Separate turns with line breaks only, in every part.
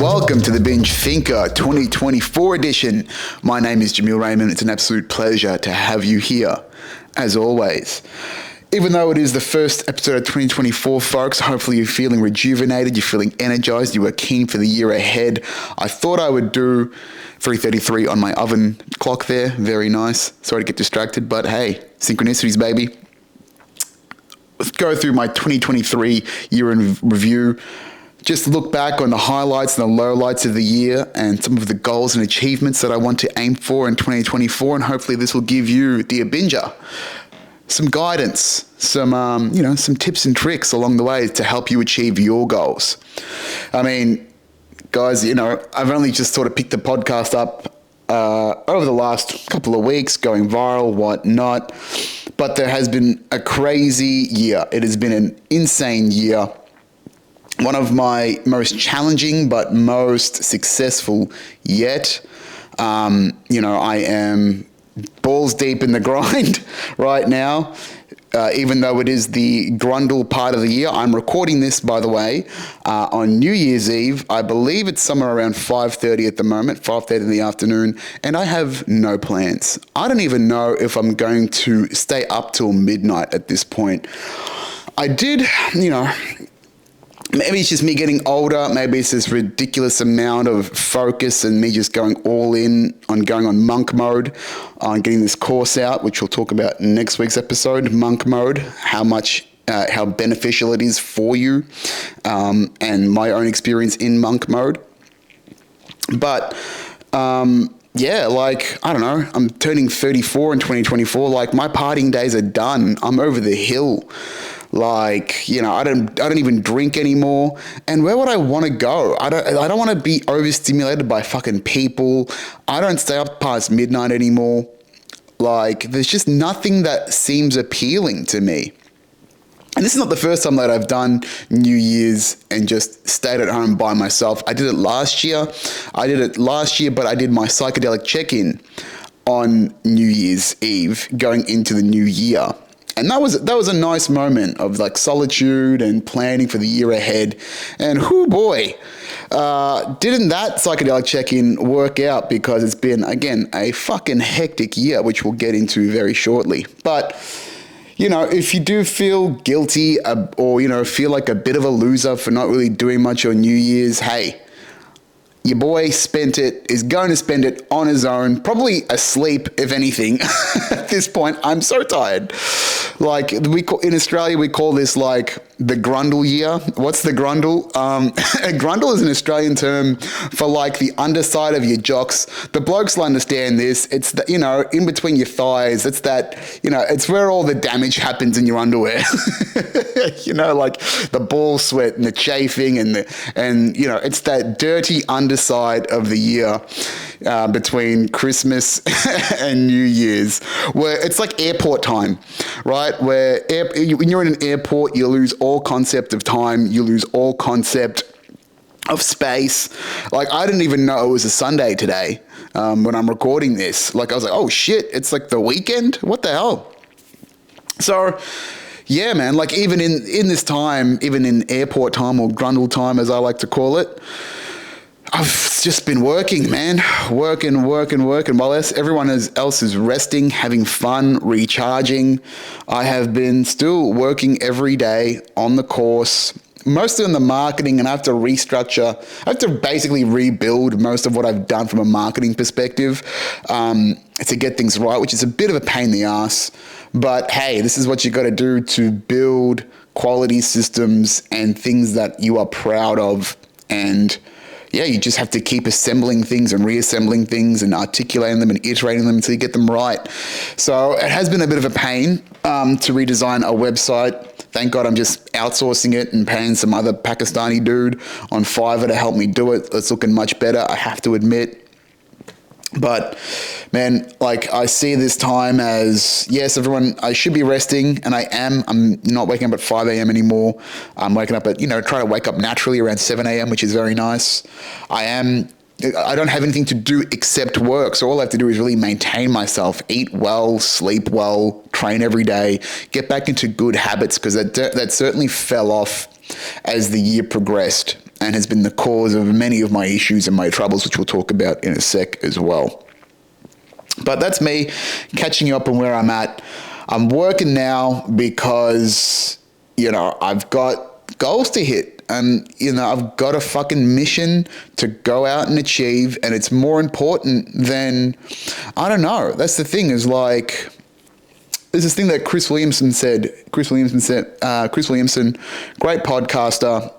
welcome to the Binge Thinker 2024 edition. My name is Jamil Raymond. It's an absolute pleasure to have you here, as always. Even though it is the first episode of 2024, folks, hopefully you're feeling rejuvenated, you're feeling energized, you are keen for the year ahead. I thought I would do 3:33 on my oven clock there. Very nice. Sorry to get distracted, but hey, synchronicities, baby. Let's go through my 2023 year in review. Just look back on the highlights and the lowlights of the year and some of the goals and achievements that I want to aim for in 2024. And hopefully this will give you, dear binger, some guidance, some tips and tricks along the way to help you achieve your goals. I mean, guys, I've only just sort of picked the podcast up over the last couple of weeks, going viral, whatnot. But there has been a crazy year. It has been an insane year. One of my most challenging but most successful yet. I am balls deep in the grind right now, even though it is the grundle part of the year. I'm recording this, by the way, on New Year's Eve. I believe it's somewhere around 5:30 at the moment, 5:30 in the afternoon, and I have no plans. I don't even know if I'm going to stay up till midnight at this point. I did, maybe it's just me getting older. Maybe it's this ridiculous amount of focus and me just going all in on going on monk mode, on getting this course out, which we'll talk about in next week's episode, monk mode, how beneficial it is for you, and my own experience in monk mode. But, I don't know, I'm turning 34 in 2024. Like, my partying days are done. I'm over the hill. I don't even drink anymore. And where would I want to go? I don't want to be overstimulated by fucking people. I don't stay up past midnight anymore. There's just nothing that seems appealing to me. And this is not the first time that I've done New Year's and just stayed at home by myself. I did it last year. But I did my psychedelic check-in on New Year's Eve going into the new year. And that was a nice moment of solitude and planning for the year ahead. And whoo boy, didn't that psychedelic check-in work out, because it's been, again, a fucking hectic year, which we'll get into very shortly. But, if you do feel guilty or, feel like a bit of a loser for not really doing much on New Year's, hey, your boy is going to spend it on his own, probably asleep, if anything. At this point, I'm so tired. In Australia, we call this the grundle year. What's the grundle? A grundle is an Australian term for the underside of your jocks. The blokes will understand this. It's in between your thighs. It's it's where all the damage happens in your underwear. The ball sweat and the chafing and it's that dirty underside of the year between Christmas and New Year's, where it's like airport time, right? Where when you're in an airport, you lose all concept of time, you lose all concept of space. I didn't even know it was a Sunday today when I'm recording this. I was like, oh shit, it's the weekend? What the hell? So, yeah, man, even in this time, even in airport time, or grundle time as I like to call it, I've just been working, man. Working. While everyone else is resting, having fun, recharging, I have been still working every day on the course, mostly on the marketing, and I have to restructure. I have to basically rebuild most of what I've done from a marketing perspective to get things right, which is a bit of a pain in the ass. But hey, this is what you got to do to build quality systems and things that you are proud of. And yeah, you just have to keep assembling things and reassembling things and articulating them and iterating them until you get them right. So it has been a bit of a pain to redesign a website. Thank God I'm just outsourcing it and paying some other Pakistani dude on Fiverr to help me do it. It's looking much better, I have to admit. But man, I see this time as, yes, everyone, I should be resting, and I am. I'm not waking up at 5 a.m. anymore. I'm waking up at, try to wake up naturally around 7 a.m., which is very nice. I don't have anything to do except work. So all I have to do is really maintain myself, eat well, sleep well, train every day, get back into good habits, because that certainly fell off as the year progressed. and has been the cause of many of my issues and my troubles, which we'll talk about in a sec as well. But that's me catching you up on where I'm at. I'm working now because, I've got goals to hit, and, I've got a fucking mission to go out and achieve, and it's more important than, I don't know. That's the thing, is like, there's this thing that Chris Williamson, great podcaster,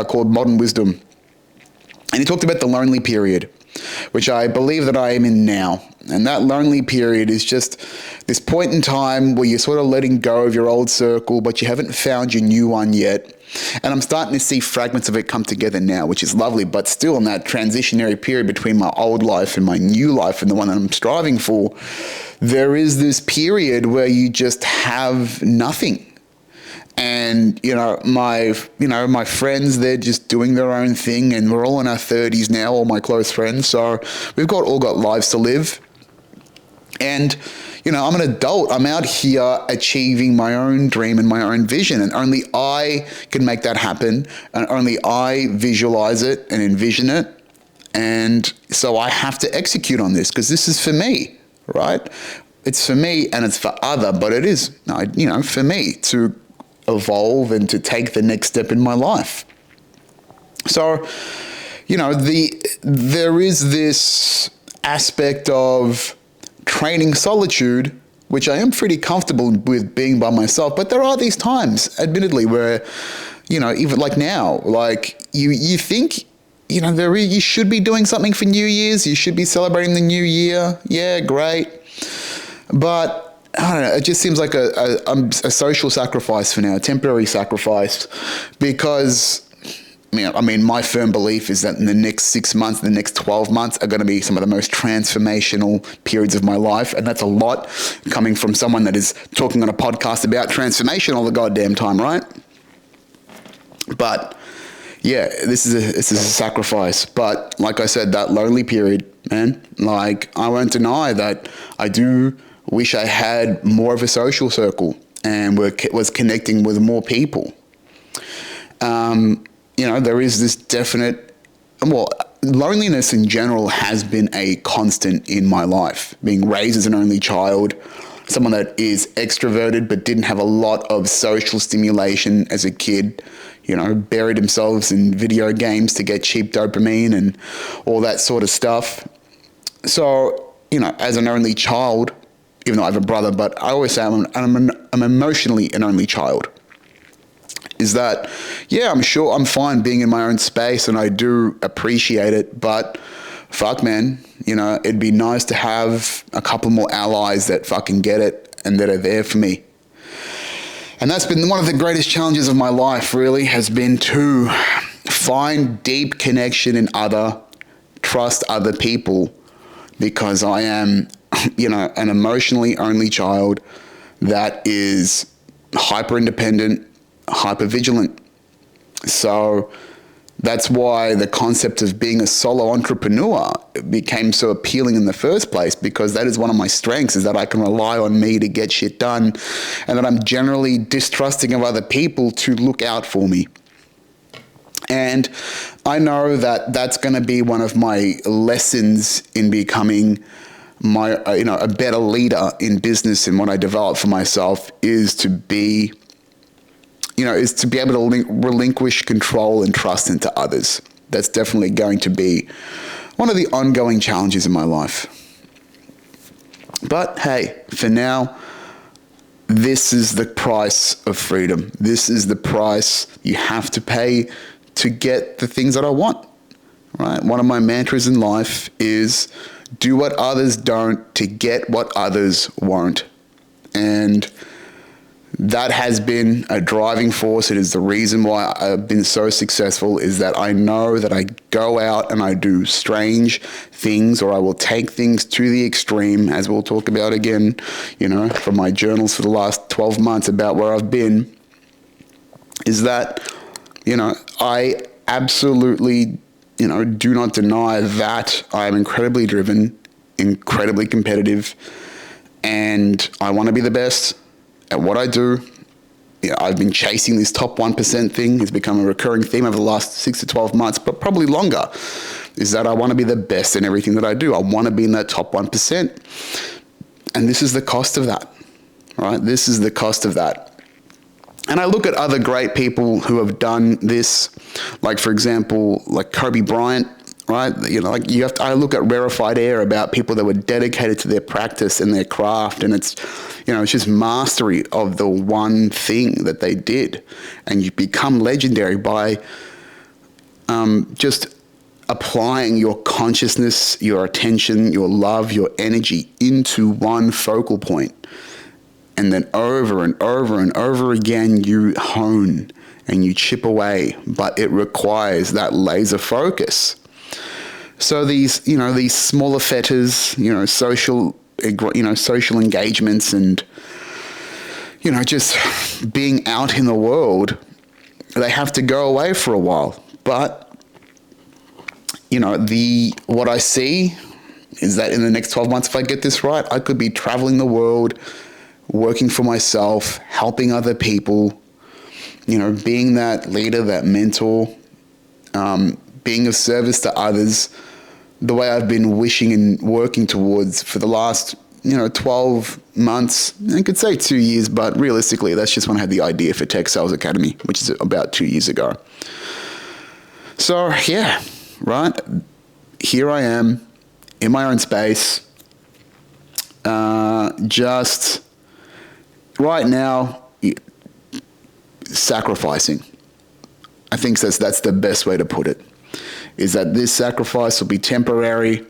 called Modern Wisdom. And he talked about the lonely period, which I believe that I am in now. And that lonely period is just this point in time where you're sort of letting go of your old circle, but you haven't found your new one yet. And I'm starting to see fragments of it come together now, which is lovely, but still in that transitionary period between my old life and my new life and the one that I'm striving for, there is this period where you just have nothing. And, my friends, they're just doing their own thing, and we're all in our 30s now, all my close friends. So we've all got lives to live. And, I'm an adult. I'm out here achieving my own dream and my own vision, and only I can make that happen, and only I visualize it and envision it. And so I have to execute on this, because this is for me, right? It's for me and it's for other, but it is, for me to evolve and to take the next step in my life. So, there is this aspect of training solitude, which I am pretty comfortable with being by myself, but there are these times, admittedly, where, even like now, like you think, you should be doing something for New Year's, you should be celebrating the new year. Yeah, great. But I don't know, it just seems like a social sacrifice for now, a temporary sacrifice, because my firm belief is that in the next 6 months, the next 12 months are going to be some of the most transformational periods of my life. And that's a lot coming from someone that is talking on a podcast about transformation all the goddamn time, right? But yeah, this is a sacrifice. But like I said, that lonely period, man, like I won't deny that I do wish I had more of a social circle and was connecting with more people. There is this definite, loneliness in general has been a constant in my life. Being raised as an only child, someone that is extroverted but didn't have a lot of social stimulation as a kid, buried themselves in video games to get cheap dopamine and all that sort of stuff. So, as an only child, even though I have a brother, but I always say I'm emotionally an only child. Is that, yeah, I'm sure I'm fine being in my own space and I do appreciate it, but fuck, man, it'd be nice to have a couple more allies that fucking get it and that are there for me. And that's been one of the greatest challenges of my life, really, has been to find deep connection in trust other people, because I am, an emotionally only child that is hyper independent, hyper vigilant. So that's why the concept of being a solo entrepreneur became so appealing in the first place, because that is one of my strengths, is that I can rely on me to get shit done, and that I'm generally distrusting of other people to look out for me. And I know that that's going to be one of my lessons in becoming a better leader in business, and what I develop for myself is to be able to relinquish control and trust into others. That's definitely going to be one of the ongoing challenges in my life. But hey, for now, this is the price of freedom. This is the price you have to pay to get the things that I want, right? One of my mantras in life is do what others don't to get what others won't. And that has been a driving force. It is the reason why I've been so successful, is that I know that I go out and I do strange things, or I will take things to the extreme, as we'll talk about again, from my journals for the last 12 months about where I've been, is that, I absolutely, do not deny that I am incredibly driven, incredibly competitive, and I want to be the best at what I do, I've been chasing this top 1% thing. It's become a recurring theme over the last 6 to 12 months, but probably longer, is that I want to be the best in everything that I do. I want to be in that top 1%. And this is the cost of that, right? This is the cost of that. And I look at other great people who have done this, like, for example, like Kobe Bryant, right? I look at rarefied air about people that were dedicated to their practice and their craft, and it's just mastery of the one thing that they did, and you become legendary by just applying your consciousness, your attention, your love, your energy into one focal point. And then over and over and over again, you hone and you chip away, but it requires that laser focus. So these smaller fetters, social engagements, and just being out in the world, they have to go away for a while. But what I see is that in the next 12 months, if I get this right, I could be traveling the world, working for myself, helping other people, being that leader, that mentor, being of service to others, the way I've been wishing and working towards for the last 12 months. I could say 2 years, but realistically, that's just when I had the idea for Tech Sales Academy, which is about 2 years ago. So yeah, right, here I am in my own space, just right now sacrificing. I think that's the best way to put it, is that this sacrifice will be temporary,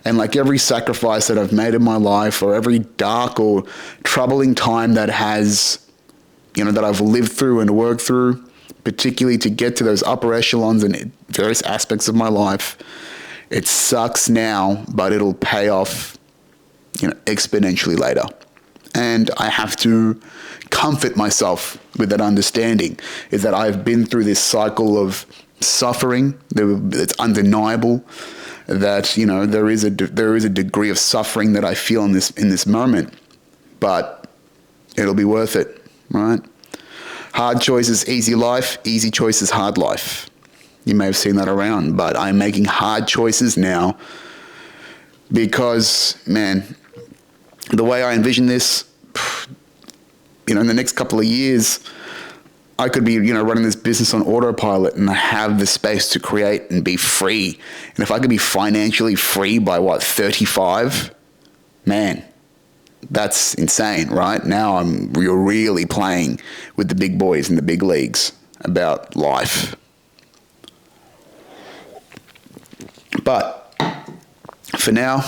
and like every sacrifice that I've made in my life, or every dark or troubling time that that I've lived through and worked through, particularly to get to those upper echelons in various aspects of my life, it sucks now, but it'll pay off exponentially later. And I have to comfort myself with that understanding, is that I've been through this cycle of suffering. It's undeniable that there is a degree of suffering that I feel in this moment, but it'll be worth it, right? Hard choices, easy life. Easy choices, hard life. You may have seen that around, but I'm making hard choices now because, man, the way I envision this, in the next couple of years, I could be, running this business on autopilot, and I have the space to create and be free. And if I could be financially free by 35, man, that's insane, right? Now you're really playing with the big boys in the big leagues about life. But for now,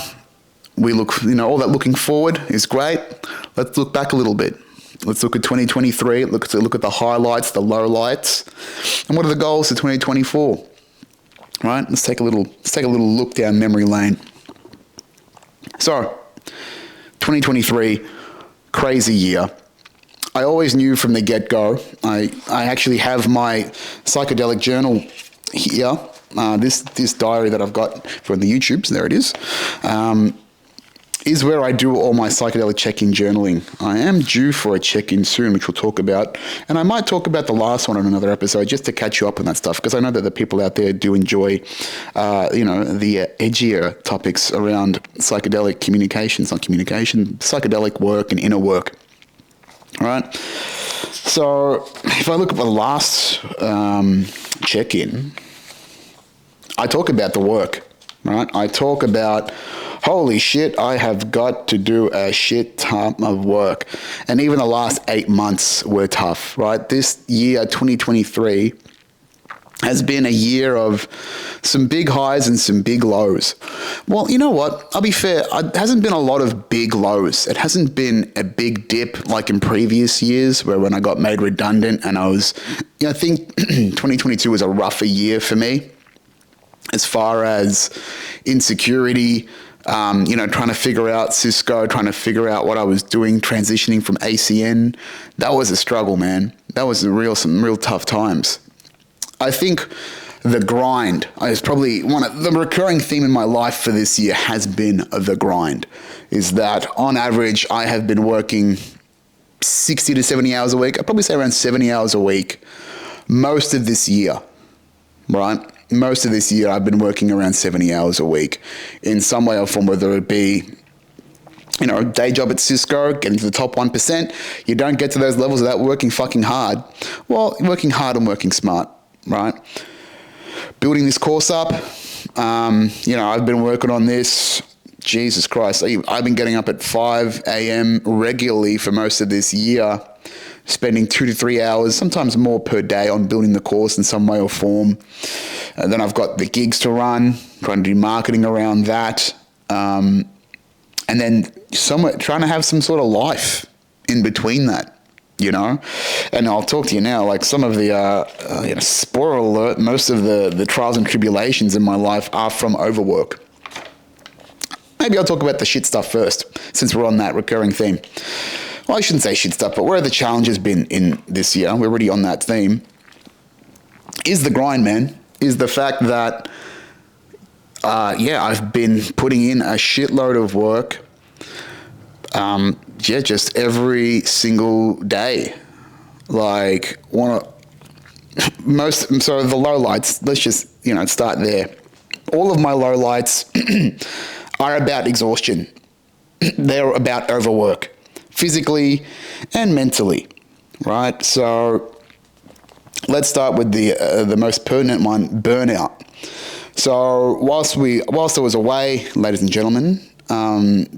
we look, all that looking forward is great. Let's look back a little bit. Let's look at 2023. Look at the highlights, the lowlights, and what are the goals for 2024? Right? Let's take a little look down memory lane. So, 2023, crazy year. I always knew from the get-go. I actually have my psychedelic journal here. This diary that I've got from the YouTubes, there it is where I do all my psychedelic check-in journaling. I am due for a check-in soon, which we'll talk about. And I might talk about the last one in another episode just to catch you up on that stuff, because I know that the people out there do enjoy, the edgier topics around psychedelic psychedelic work and inner work. All right? So if I look at the last check-in, I talk about the work, right? I talk about, holy shit, I have got to do a shit ton of work. And even the last 8 months were tough, right? This year, 2023, has been a year of some big highs and some big lows. Well, you know what? I'll be fair. It hasn't been a lot of big lows. It hasn't been a big dip like in previous years when I got made redundant, and I think 2022 was a rougher year for me as far as insecurity, trying to figure out Cisco, trying to figure out what I was doing, transitioning from ACN. That was a struggle, man. That was some real tough times. I think the grind is probably the recurring theme in my life for this year has been the grind. Is that on average I have been working 60 to 70 hours a week. I'd probably say around 70 hours a week most of this year, right? Most of this year, I've been working around 70 hours a week in some way or form, whether it be, day job at Cisco, getting to the top 1%. You don't get to those levels without working fucking hard. Well, working hard and working smart, right? Building this course up, I've been working on this. Jesus Christ, I've been getting up at 5 a.m. regularly for most of this year, spending 2 to 3 hours, sometimes more per day on building the course in some way or form. And then I've got the gigs to run, trying to do marketing around that. And then trying to have some sort of life in between that, And I'll talk to you now, like some of the, spoiler alert, most of the trials and tribulations in my life are from overwork. Maybe I'll talk about the shit stuff first, since we're on that recurring theme. Well, I shouldn't say shit stuff, but where have the challenges been in this year? We're already on that theme. Is the grind, man. Is the fact that, I've been putting in a shitload of work, just every single day. Like, the lowlights, let's just, start there. All of my lowlights are about exhaustion. They're about overwork, physically and mentally, right? So let's start with the most pertinent one, burnout. So whilst I was away, ladies and gentlemen,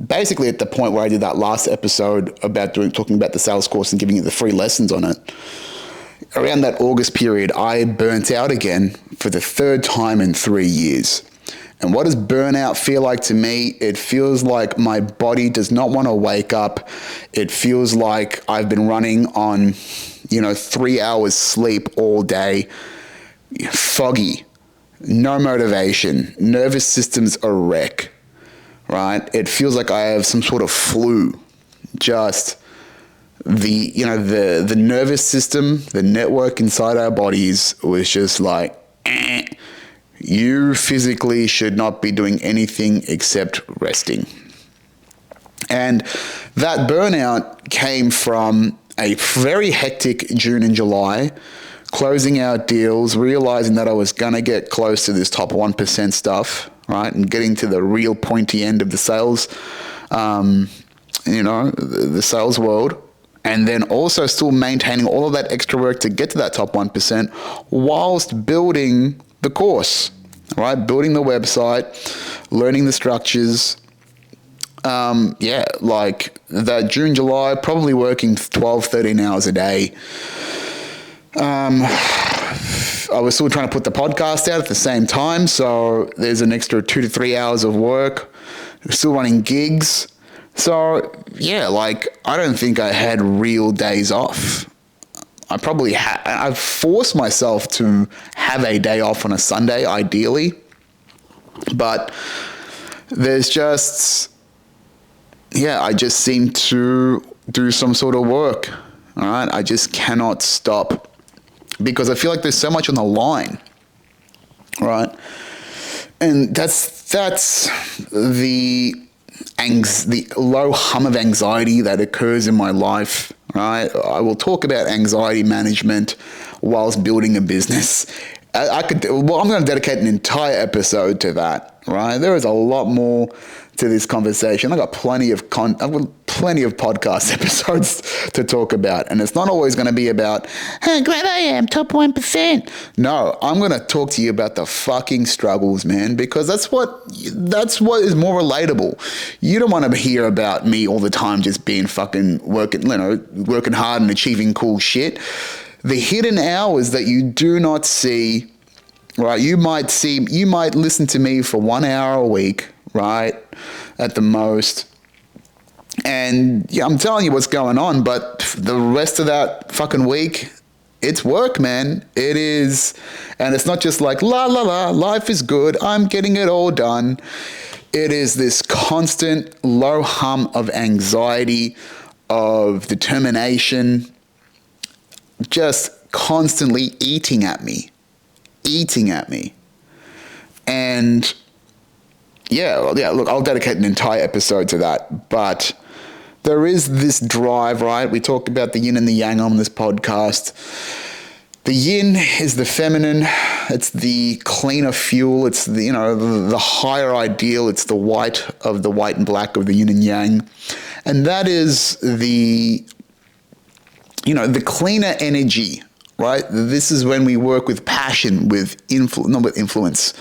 basically at the point where I did that last episode about talking about the sales course and giving you the free lessons on it, around that August period, I burnt out again for the third time in 3 years. And what does burnout feel like to me? It feels like my body does not want to wake up. It feels like I've been running on, 3 hours sleep all day, foggy, no motivation, nervous system's a wreck, right? It feels like I have some sort of flu. Just the nervous system, the network inside our bodies was just like, you physically should not be doing anything except resting. And that burnout came from a very hectic June and July, closing out deals, realizing that I was going to get close to this top 1% stuff, right? And getting to the real pointy end of the sales, the sales world. And then also still maintaining all of that extra work to get to that top 1% whilst building the course, right? Building the website, learning the structures. Like that June, July, probably working 12, 13 hours a day. I was still trying to put the podcast out at the same time. So there's an extra 2 to 3 hours of work, still running gigs. So I don't think I had real days off. I've forced myself to have a day off on a Sunday, ideally. But there's just, I just seem to do some sort of work. All right. I just cannot stop because I feel like there's so much on the line. Right. And that's the low hum of anxiety that occurs in my life, right? I will talk about anxiety management whilst building a business. I'm going to dedicate an entire episode to that, right? There is a lot more to this conversation. I've got plenty of podcast episodes to talk about, and it's not always going to be about how great I am, top 1%. No, I'm going to talk to you about the fucking struggles, man, because that's what is more relatable. You don't want to hear about me all the time just being fucking working hard and achieving cool shit. The hidden hours that you do not see, right? You might listen to me for 1 hour a week, right? At the most. And I'm telling you what's going on, but the rest of that fucking week, it's work, man. It is. And it's not just like, la, la, la, life is good, I'm getting it all done. It is this constant low hum of anxiety, of determination, just constantly eating at me. And look, I'll dedicate an entire episode to that. But there is this drive, right? We talk about the yin and the yang on this podcast. The yin is the feminine, it's the cleaner fuel, it's the, the higher ideal, it's the white and black of the yin and yang. And that is the cleaner energy, right? This is when we work with passion, not with influence,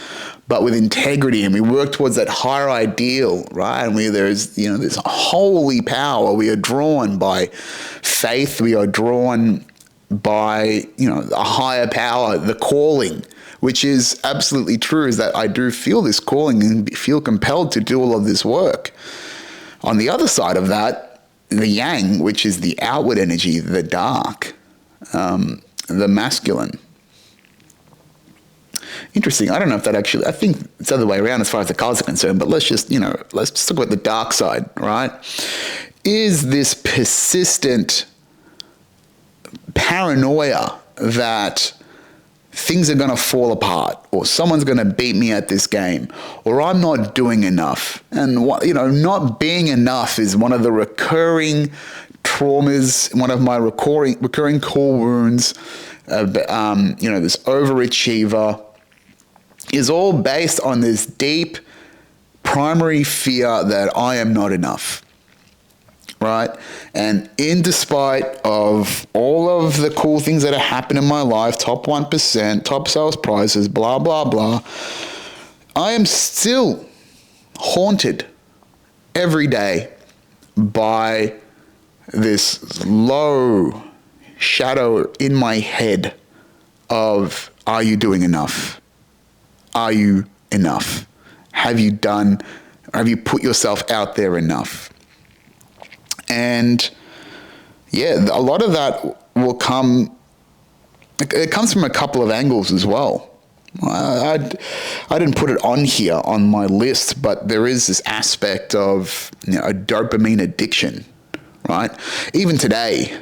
but with integrity, and we work towards that higher ideal, right? And there's this holy power. We are drawn by faith. We are drawn by a higher power, the calling, which is absolutely true, is that I do feel this calling and feel compelled to do all of this work. On the other side of that, the yang, which is the outward energy, the dark, the masculine. Interesting. I don't know if that actually, I think it's the other way around as far as the colors are concerned, but let's just talk about the dark side, right? Is this persistent paranoia that things are going to fall apart, or someone's going to beat me at this game, or I'm not doing enough. And not being enough is one of the recurring traumas, one of my recurring core wounds. This overachiever is all based on this deep primary fear that I am not enough. Right? And in despite of all of the cool things that have happened in my life, top 1%, top sales prices, blah, blah, blah, I am still haunted every day by this low shadow in my head of, are you doing enough? Are you enough? Have you put yourself out there enough? And yeah, a lot of that will come, it comes from a couple of angles as well. I didn't put it on here on my list, but there is this aspect of a dopamine addiction, right? Even today,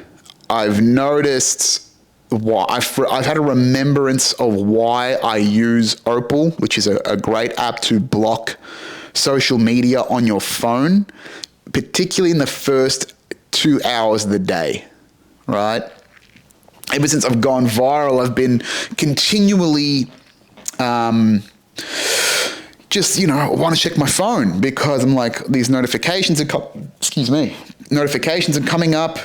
I've noticed why I've had a remembrance of why I use Opal, which is a great app to block social media on your phone, particularly in the first 2 hours of the day, right? Ever since I've gone viral, I've been continually want to check my phone because I'm like, these notifications are coming up.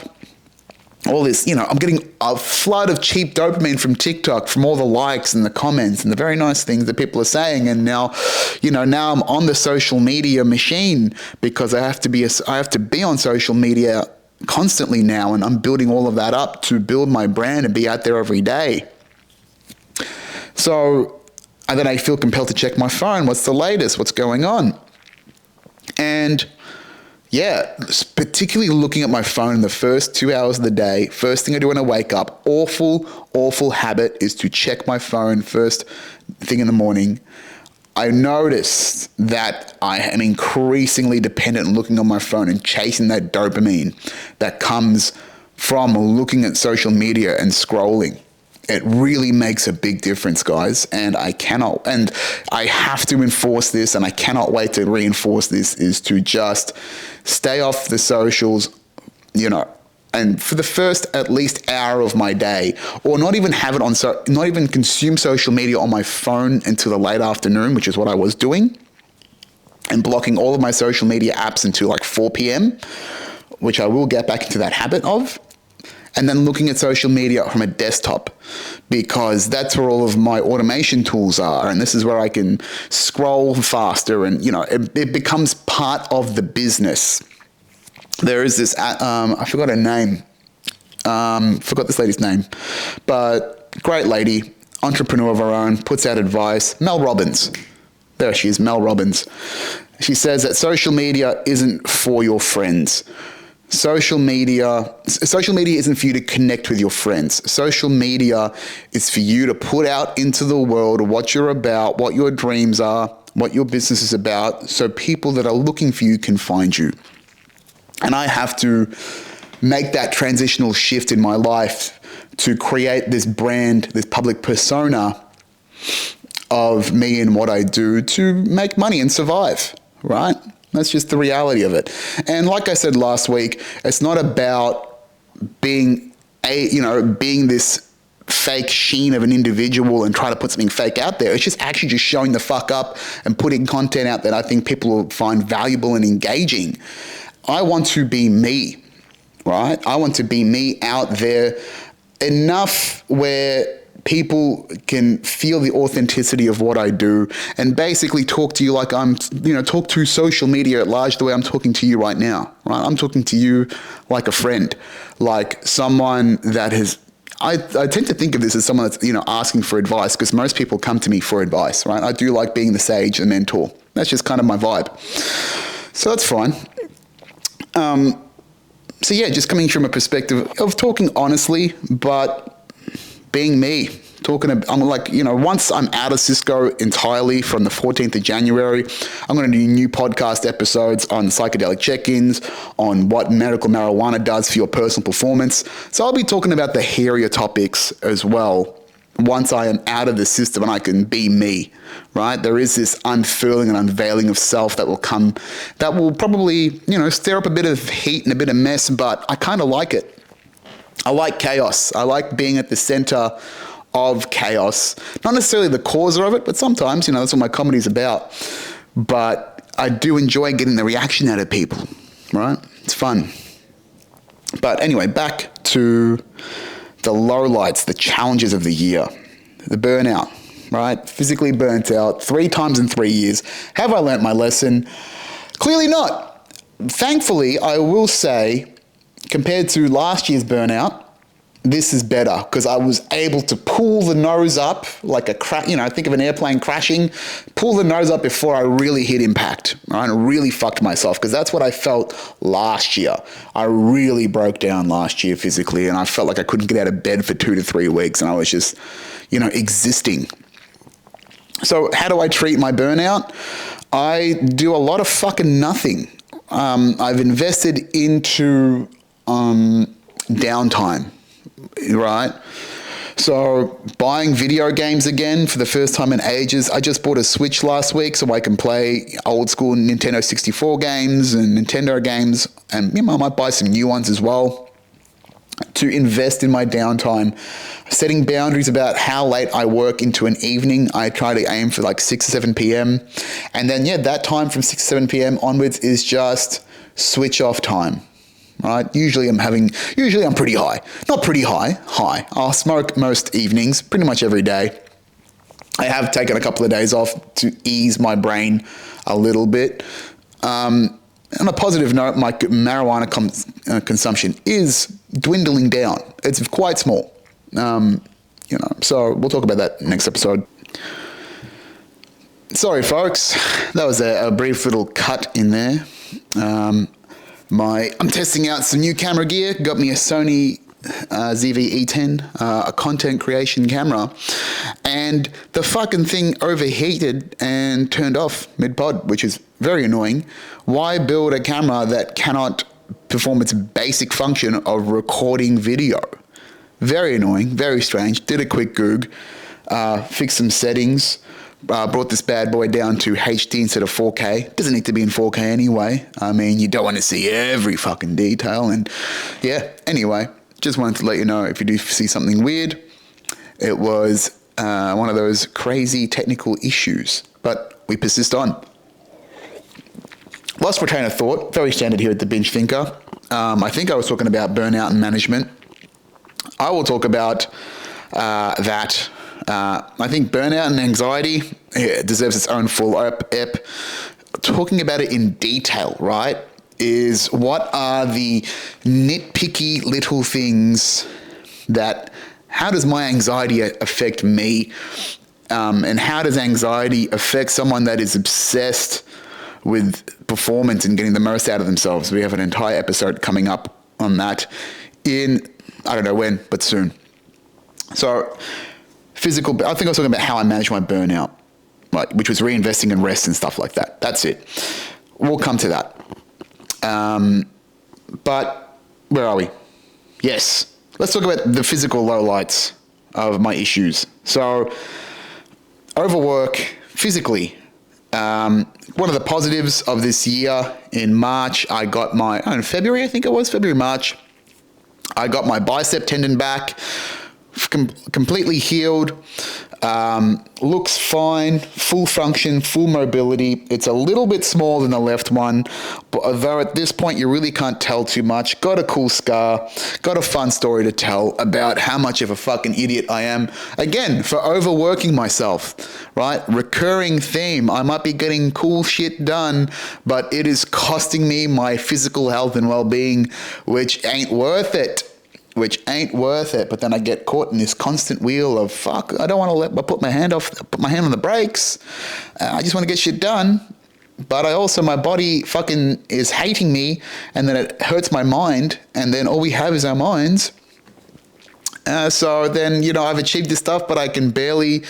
All this, I'm getting a flood of cheap dopamine from TikTok, from all the likes and the comments and the very nice things that people are saying. And now, now I'm on the social media machine because I have to be on social media constantly now. And I'm building all of that up to build my brand and be out there every day. So, and then I feel compelled to check my phone. What's the latest? What's going on? And yeah, particularly looking at my phone in the first 2 hours of the day, first thing I do when I wake up, awful habit is to check my phone first thing in the morning. I noticed that I am increasingly dependent on looking on my phone and chasing that dopamine that comes from looking at social media and scrolling. It really makes a big difference, guys. And I have to enforce this, and I cannot wait to reinforce this, is to just stay off the socials, and for the first at least hour of my day, or not even have it on, not even consume social media on my phone until the late afternoon, which is what I was doing, and blocking all of my social media apps until like 4 p.m., which I will get back into that habit of. And then looking at social media from a desktop, because that's where all of my automation tools are. And this is where I can scroll faster, and, it becomes part of the business. There is this, I forgot her name. Forgot this lady's name, but great lady, entrepreneur of her own, puts out advice. Mel Robbins. There she is, Mel Robbins. She says that social media isn't for your friends. Social media isn't for you to connect with your friends. Social media is for you to put out into the world what you're about, what your dreams are, what your business is about, so people that are looking for you can find you. And I have to make that transitional shift in my life to create this brand, this public persona of me and what I do to make money and survive, right? That's just the reality of it. And like I said last week, it's not about being being this fake sheen of an individual and trying to put something fake out there. It's just actually just showing the fuck up and putting content out that I think people will find valuable and engaging. I want to be me, right? I want to be me out there enough where people can feel the authenticity of what I do and basically talk to you like talk to social media at large the way I'm talking to you right now, right? I'm talking to you like a friend, like someone that has, I tend to think of this as someone that's, asking for advice, because most people come to me for advice, right? I do like being the sage, the mentor. That's just kind of my vibe. So that's fine. So yeah, just coming from a perspective of talking honestly, but being me, once I'm out of Cisco entirely from the 14th of January, I'm going to do new podcast episodes on psychedelic check-ins, on what medical marijuana does for your personal performance. So I'll be talking about the hairier topics as well once I am out of the system and I can be me, right? There is this unfurling and unveiling of self that will come, that will probably, stir up a bit of heat and a bit of mess, but I kind of like it. I like chaos. I like being at the center of chaos. Not necessarily the causer of it, but sometimes, that's what my comedy's about. But I do enjoy getting the reaction out of people, right? It's fun. But anyway, back to the lowlights, the challenges of the year, the burnout, right? Physically burnt out 3 times in 3 years. Have I learnt my lesson? Clearly not. Thankfully, I will say, compared to last year's burnout, this is better because I was able to pull the nose up like think of an airplane crashing, pull the nose up before I really hit impact, right? And really fucked myself, because that's what I felt last year. I really broke down last year physically, and I felt like I couldn't get out of bed for 2 to 3 weeks, and I was just, existing. So how do I treat my burnout? I do a lot of fucking nothing. I've invested into downtime, right? So buying video games again for the first time in ages. I just bought a Switch last week so I can play old school Nintendo 64 games and Nintendo games, and I might buy some new ones as well to invest in my downtime. Setting boundaries about how late I work into an evening. I try to aim for like 6 or 7 p.m. And then, that time from 6 or 7 p.m. onwards is just switch off time. Right? Usually I'm pretty high. Not pretty high. I'll smoke most evenings, pretty much every day. I have taken a couple of days off to ease my brain a little bit. On a positive note, my marijuana consumption is dwindling down. It's quite small. So we'll talk about that next episode. Sorry, folks. That was a brief little cut in there. I'm testing out some new camera gear. Got me a Sony ZV-E10, a content creation camera, and the fucking thing overheated and turned off mid-pod, which is very annoying. Why build a camera that cannot perform its basic function of recording video? Very annoying, very strange. Did a quick Goog, fixed some settings, brought this bad boy down to HD instead of 4K. Doesn't need to be in 4K anyway. I mean, you don't want to see every fucking detail. And anyway, just wanted to let you know if you do see something weird, it was one of those crazy technical issues. But we persist on. Lost my train of thought. Very standard here at the Binge Thinker. I think I was talking about burnout and management. I will talk about that. I think burnout and anxiety deserves its own full ep. Talking about it in detail, right, is what are the nitpicky little things how does my anxiety affect me? And how does anxiety affect someone that is obsessed with performance and getting the most out of themselves? We have an entire episode coming up on that I don't know when, but soon. So physical, I think I was talking about how I manage my burnout, right, which was reinvesting in rest and stuff like that. That's it. We'll come to that. But where are we? Yes. Let's talk about the physical lowlights of my issues. So overwork physically. One of the positives of this year in March, in February, I think it was, February, March, I got my bicep tendon back, completely healed, looks fine, full function, full mobility. It's a little bit smaller than the left one, but although at this point you really can't tell too much. Got a cool scar, got a fun story to tell about how much of a fucking idiot I am. Again, for overworking myself, right? Recurring theme. I might be getting cool shit done, but it is costing me my physical health and well-being, which ain't worth it. But then I get caught in this constant wheel of fuck. I don't want to put my hand on the brakes. I just want to get shit done. But my body fucking is hating me, and then it hurts my mind, and then all we have is our minds. So then, I've achieved this stuff, but I can barely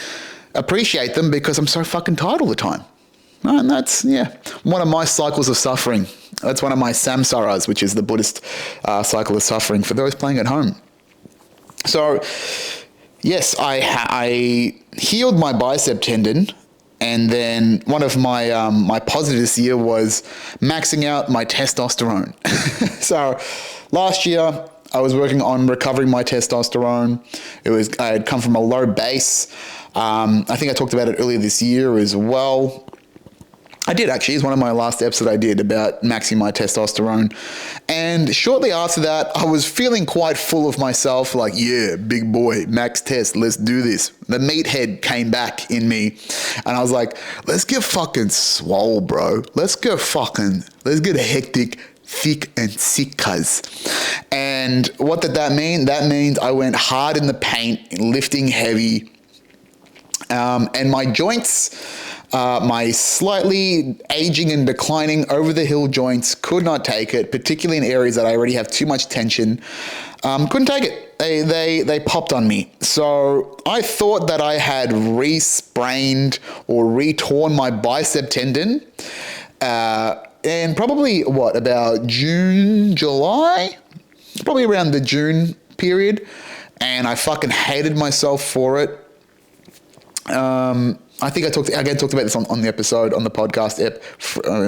appreciate them because I'm so fucking tired all the time. And that's, one of my cycles of suffering. That's one of my samsaras, which is the Buddhist cycle of suffering for those playing at home. So, yes, I healed my bicep tendon, and then one of my my positives this year was maxing out my testosterone. So, last year I was working on recovering my testosterone. I had come from a low base. I think I talked about it earlier this year as well. I did actually. It's one of my last eps that I did about maxing my testosterone. And shortly after that, I was feeling quite full of myself, like, yeah, big boy, max test, let's do this. The meathead came back in me. And I was like, let's get fucking swole, bro. Let's get hectic, thick and sick, cuz. And what did that mean? That means I went hard in the paint, lifting heavy. And my joints... my slightly aging and declining over-the-hill joints could not take it, particularly in areas that I already have too much tension. Couldn't take it. They popped on me. So I thought that I had re-sprained or re-torn my bicep tendon. And probably, about June, July? Probably around the June period. And I fucking hated myself for it. I think I talked about this on the episode, on the podcast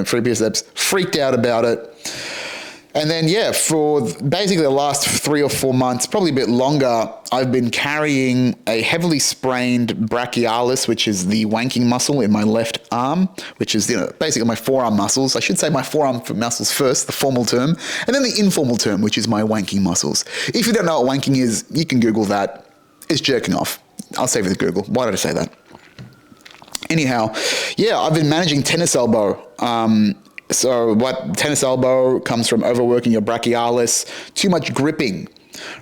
previous eps, freaked out about it. And then, for basically the last 3 or 4 months, probably a bit longer, I've been carrying a heavily sprained brachialis, which is the wanking muscle in my left arm, which is, basically my forearm muscles. I should say my forearm muscles first, the formal term, and then the informal term, which is my wanking muscles. If you don't know what wanking is, you can Google that. It's jerking off. I'll save it with Google. Why did I say that? Anyhow, I've been managing tennis elbow. So what tennis elbow comes from overworking your brachialis, too much gripping.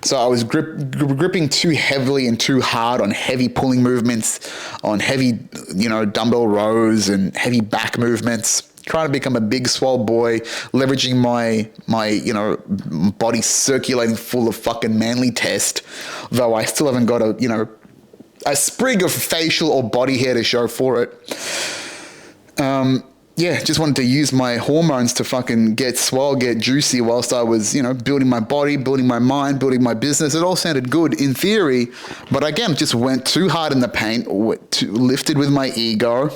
So I was gripping too heavily and too hard on heavy pulling movements, on heavy, dumbbell rows and heavy back movements. Trying to become a big swole boy, leveraging my body circulating full of fucking manly test, though I still haven't got a sprig of facial or body hair to show for it. Just wanted to use my hormones to fucking get swole, get juicy whilst I was, building my body, building my mind, building my business. It all sounded good in theory, but again, just went too hard in the paint, lifted with my ego.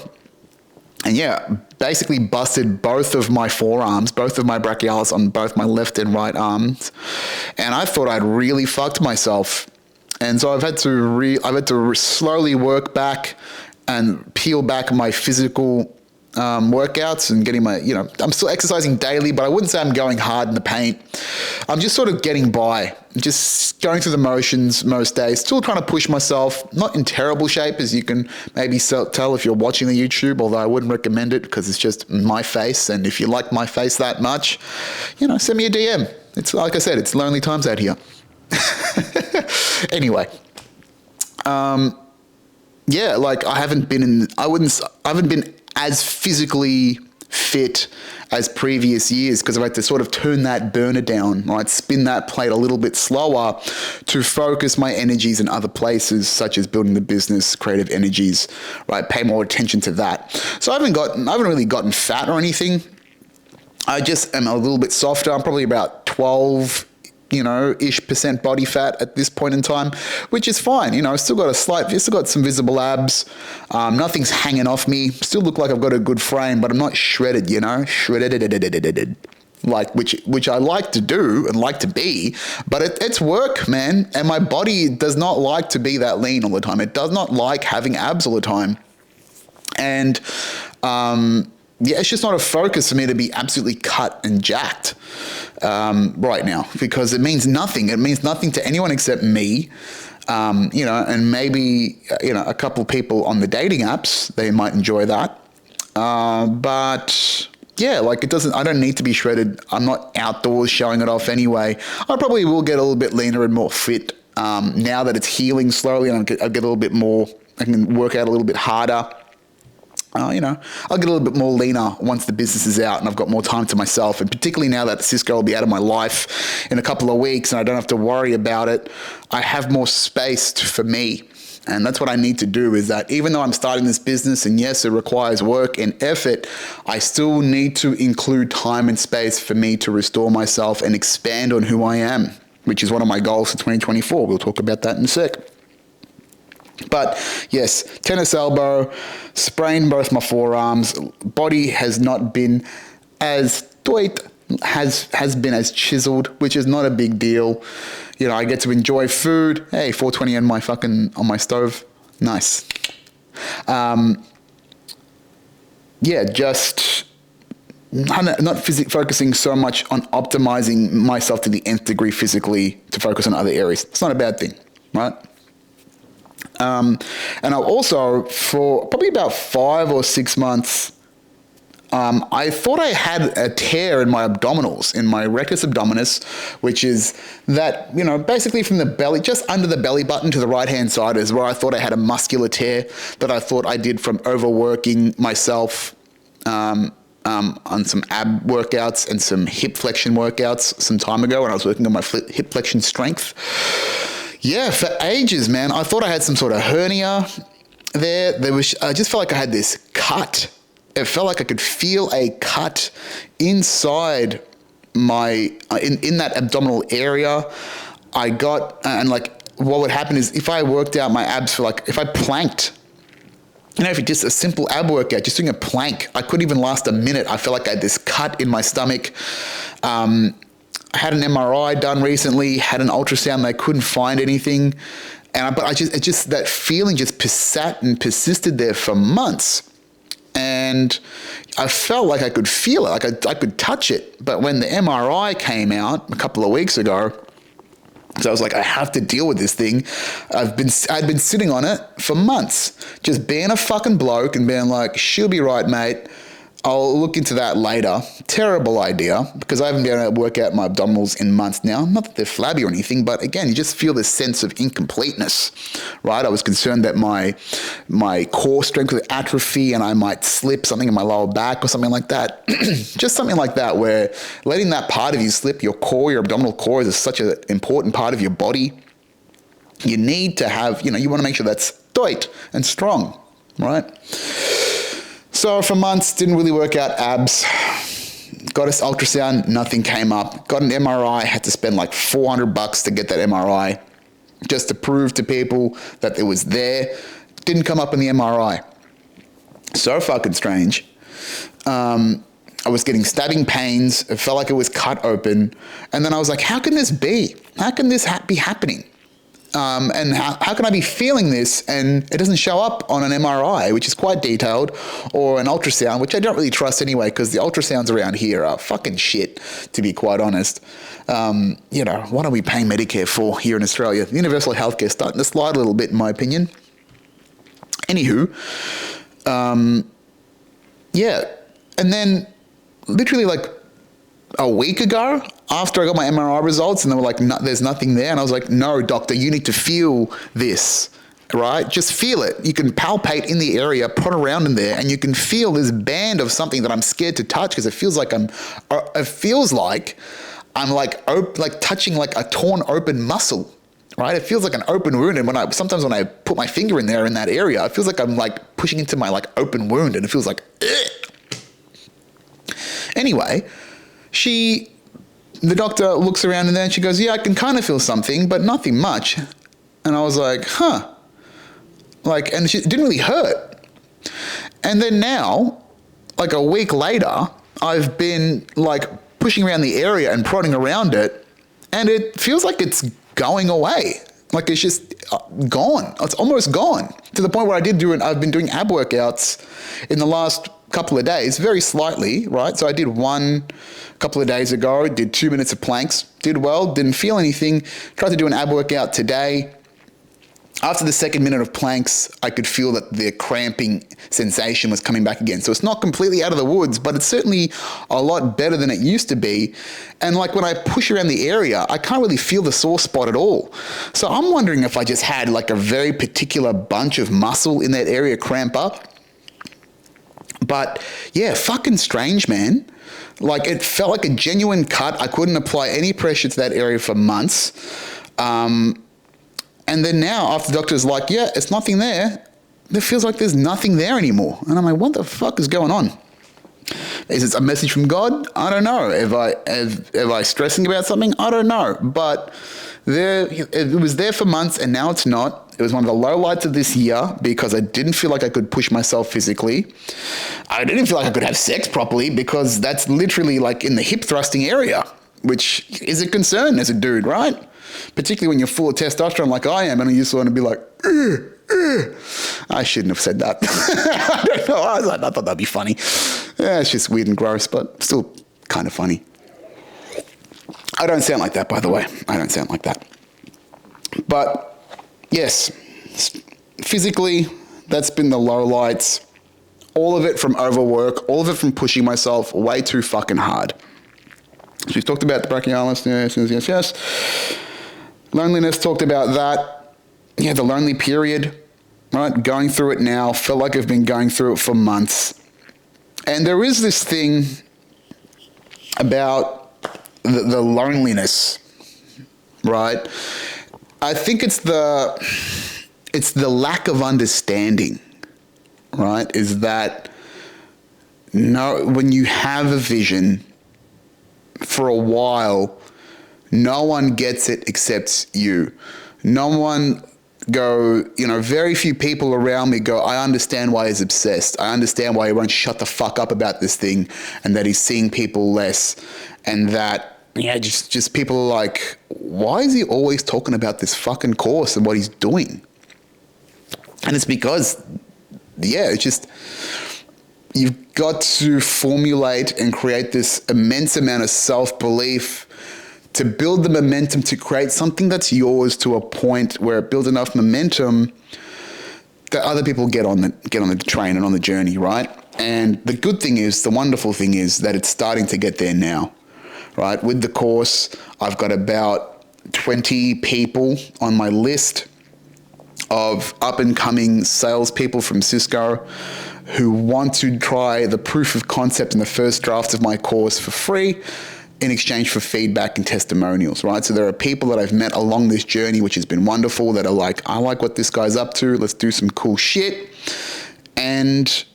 And basically busted both of my forearms, both of my brachialis on both my left and right arms. And I thought I'd really fucked myself. And so I've had to slowly work back and peel back my physical workouts and getting I'm still exercising daily, but I wouldn't say I'm going hard in the paint. I'm just sort of getting by, just going through the motions most days, still trying to push myself, not in terrible shape, as you can maybe tell if you're watching the YouTube, although I wouldn't recommend it because it's just my face. And if you like my face that much, send me a DM. It's like I said, it's lonely times out here. Anyway, I haven't been as physically fit as previous years because I've had to sort of turn that burner down, right? Spin that plate a little bit slower to focus my energies in other places, such as building the business, creative energies, right? Pay more attention to that. So I haven't really gotten fat or anything. I just am a little bit softer. I'm probably about 12 ish percent body fat at this point in time, which is fine. I've still got still got some visible abs. Nothing's hanging off me. Still look like I've got a good frame, but I'm not shredded, shredded. Like which I like to do and like to be, but it's work, man. And my body does not like to be that lean all the time. It does not like having abs all the time. And it's just not a focus for me to be absolutely cut and jacked right now, because it means nothing. It means nothing to anyone except me. And maybe a couple of people on the dating apps, they might enjoy that. But yeah, like I don't need to be shredded. I'm not outdoors showing it off anyway. I probably will get a little bit leaner and more fit now that it's healing slowly, and I'll get a little bit more, I can work out a little bit harder. I'll get a little bit more leaner once the business is out and I've got more time to myself. And particularly now that Cisco will be out of my life in a couple of weeks and I don't have to worry about it, I have more space for me. And that's what I need to do, is that even though I'm starting this business and yes, it requires work and effort, I still need to include time and space for me to restore myself and expand on who I am, which is one of my goals for 2024. We'll talk about that in a sec. But yes, tennis elbow, sprained both my forearms, body has not been as tight, has been as chiseled, which is not a big deal. I get to enjoy food. Hey, 420 on my stove. Nice. Just not focusing so much on optimizing myself to the nth degree physically to focus on other areas. It's not a bad thing, right? And I'll also, for probably about 5 or 6 months, I thought I had a tear in my abdominals, in my rectus abdominis, which is that, basically from the belly, just under the belly button to the right-hand side is where I thought I had a muscular tear that I thought I did from overworking myself on some ab workouts and some hip flexion workouts some time ago when I was working on my hip flexion strength. Yeah, for ages, man, I thought I had some sort of hernia there. I just felt like I had this cut. It felt like I could feel a cut inside my, in that abdominal area. What would happen is if I worked out my abs if I planked, if it's just a simple ab workout, just doing a plank, I couldn't even last a minute. I felt like I had this cut in my stomach. I had an MRI done recently, had an ultrasound, and I couldn't find anything. But that feeling just sat and persisted there for months. And I felt like I could feel it, like I could touch it. But when the MRI came out a couple of weeks ago, so I was like, I have to deal with this thing. I'd been sitting on it for months, just being a fucking bloke and being like, she'll be right, mate. I'll look into that later. Terrible idea, because I haven't been able to work out my abdominals in months now. Not that they're flabby or anything, but again, you just feel this sense of incompleteness, right? I was concerned that my core strength would atrophy and I might slip something in my lower back or something like that. Just something like that, where letting that part of you slip, your abdominal core is such an important part of your body. You need to have, you want to make sure that's tight and strong, right? So for months, didn't really work out abs. Got an ultrasound, nothing came up. Got an MRI, had to spend like $400 to get that MRI just to prove to people that it was there. Didn't come up in the MRI. So fucking strange. I was getting stabbing pains. It felt like it was cut open. And then I was like, how can this be? How can this be happening? And how can I be feeling this and it doesn't show up on an MRI, which is quite detailed, or an ultrasound, which I don't really trust anyway, because the ultrasounds around here are fucking shit, to be quite honest. What are we paying Medicare for here in Australia? Universal healthcare starting to slide a little bit, in my opinion. Anywho, and then literally like a week ago, after I got my MRI results, and they were like, no, there's nothing there. And I was like, no, doctor, you need to feel this, right? Just feel it. You can palpate in the area, put around in there, and you can feel this band of something that I'm scared to touch, because it feels like I'm touching like a torn open muscle, right? It feels like an open wound. And sometimes when I put my finger in there in that area, it feels like I'm like pushing into my like open wound, and it feels like, ugh. Anyway, she the doctor looks around and then she goes, yeah, I can kind of feel something, but nothing much. And I was like, huh. Like, and it didn't really hurt. And then now, like a week later, I've been like pushing around the area and prodding around it, and it feels like it's going away. Like it's just gone. It's almost gone, to the point where I've been doing ab workouts in the last couple of days, very slightly, right? So I did one a couple of days ago, did 2 minutes of planks, did well, didn't feel anything. Tried to do an ab workout today. After the second minute of planks, I could feel that the cramping sensation was coming back again. So it's not completely out of the woods, but it's certainly a lot better than it used to be. And like when I push around the area, I can't really feel the sore spot at all. So I'm wondering if I just had like a very particular bunch of muscle in that area cramp up. But yeah, fucking strange, man. Like it felt like a genuine cut. I couldn't apply any pressure to that area for months. And then now, after the doctor's like, yeah, it's nothing there, it feels like there's nothing there anymore. And I'm like, what the fuck is going on? Is it a message from God? I don't know. Am I stressing about something? I don't know. But it was there for months and now it's not. It was one of the lowlights of this year because I didn't feel like I could push myself physically. I didn't feel like I could have sex properly because that's literally like in the hip thrusting area, which is a concern as a dude, right? Particularly when you're full of testosterone like I am, and you just want to be like, I shouldn't have said that. I don't know. I thought that'd be funny. Yeah, it's just weird and gross, but still kind of funny. I don't sound like that, by the way. I don't sound like that. But yes, physically, that's been the lowlights. All of it from overwork, all of it from pushing myself way too fucking hard. So we've talked about the brachialis, yes. Loneliness, talked about that. Yeah, the lonely period, right? Going through it now, felt like I've been going through it for months. And there is this thing about the loneliness, right? I think it's the lack of understanding, right? Is that when you have a vision for a while, no one gets it except you. No one very few people around me go, I understand why he's obsessed. I understand why he won't shut the fuck up about this thing and that he's seeing people less. And that, just people are like, why is he always talking about this fucking course and what he's doing? And it's because, it's just, you've got to formulate and create this immense amount of self-belief to build the momentum to create something that's yours to a point where it builds enough momentum that other people get on the train and on the journey, right? And the wonderful thing is that it's starting to get there now, right? With the course, I've got about 20 people on my list of up-and-coming salespeople from Cisco who want to try the proof of concept in the first draft of my course for free in exchange for feedback and testimonials, right? So there are people that I've met along this journey, which has been wonderful, that are like, I like what this guy's up to. Let's do some cool shit. And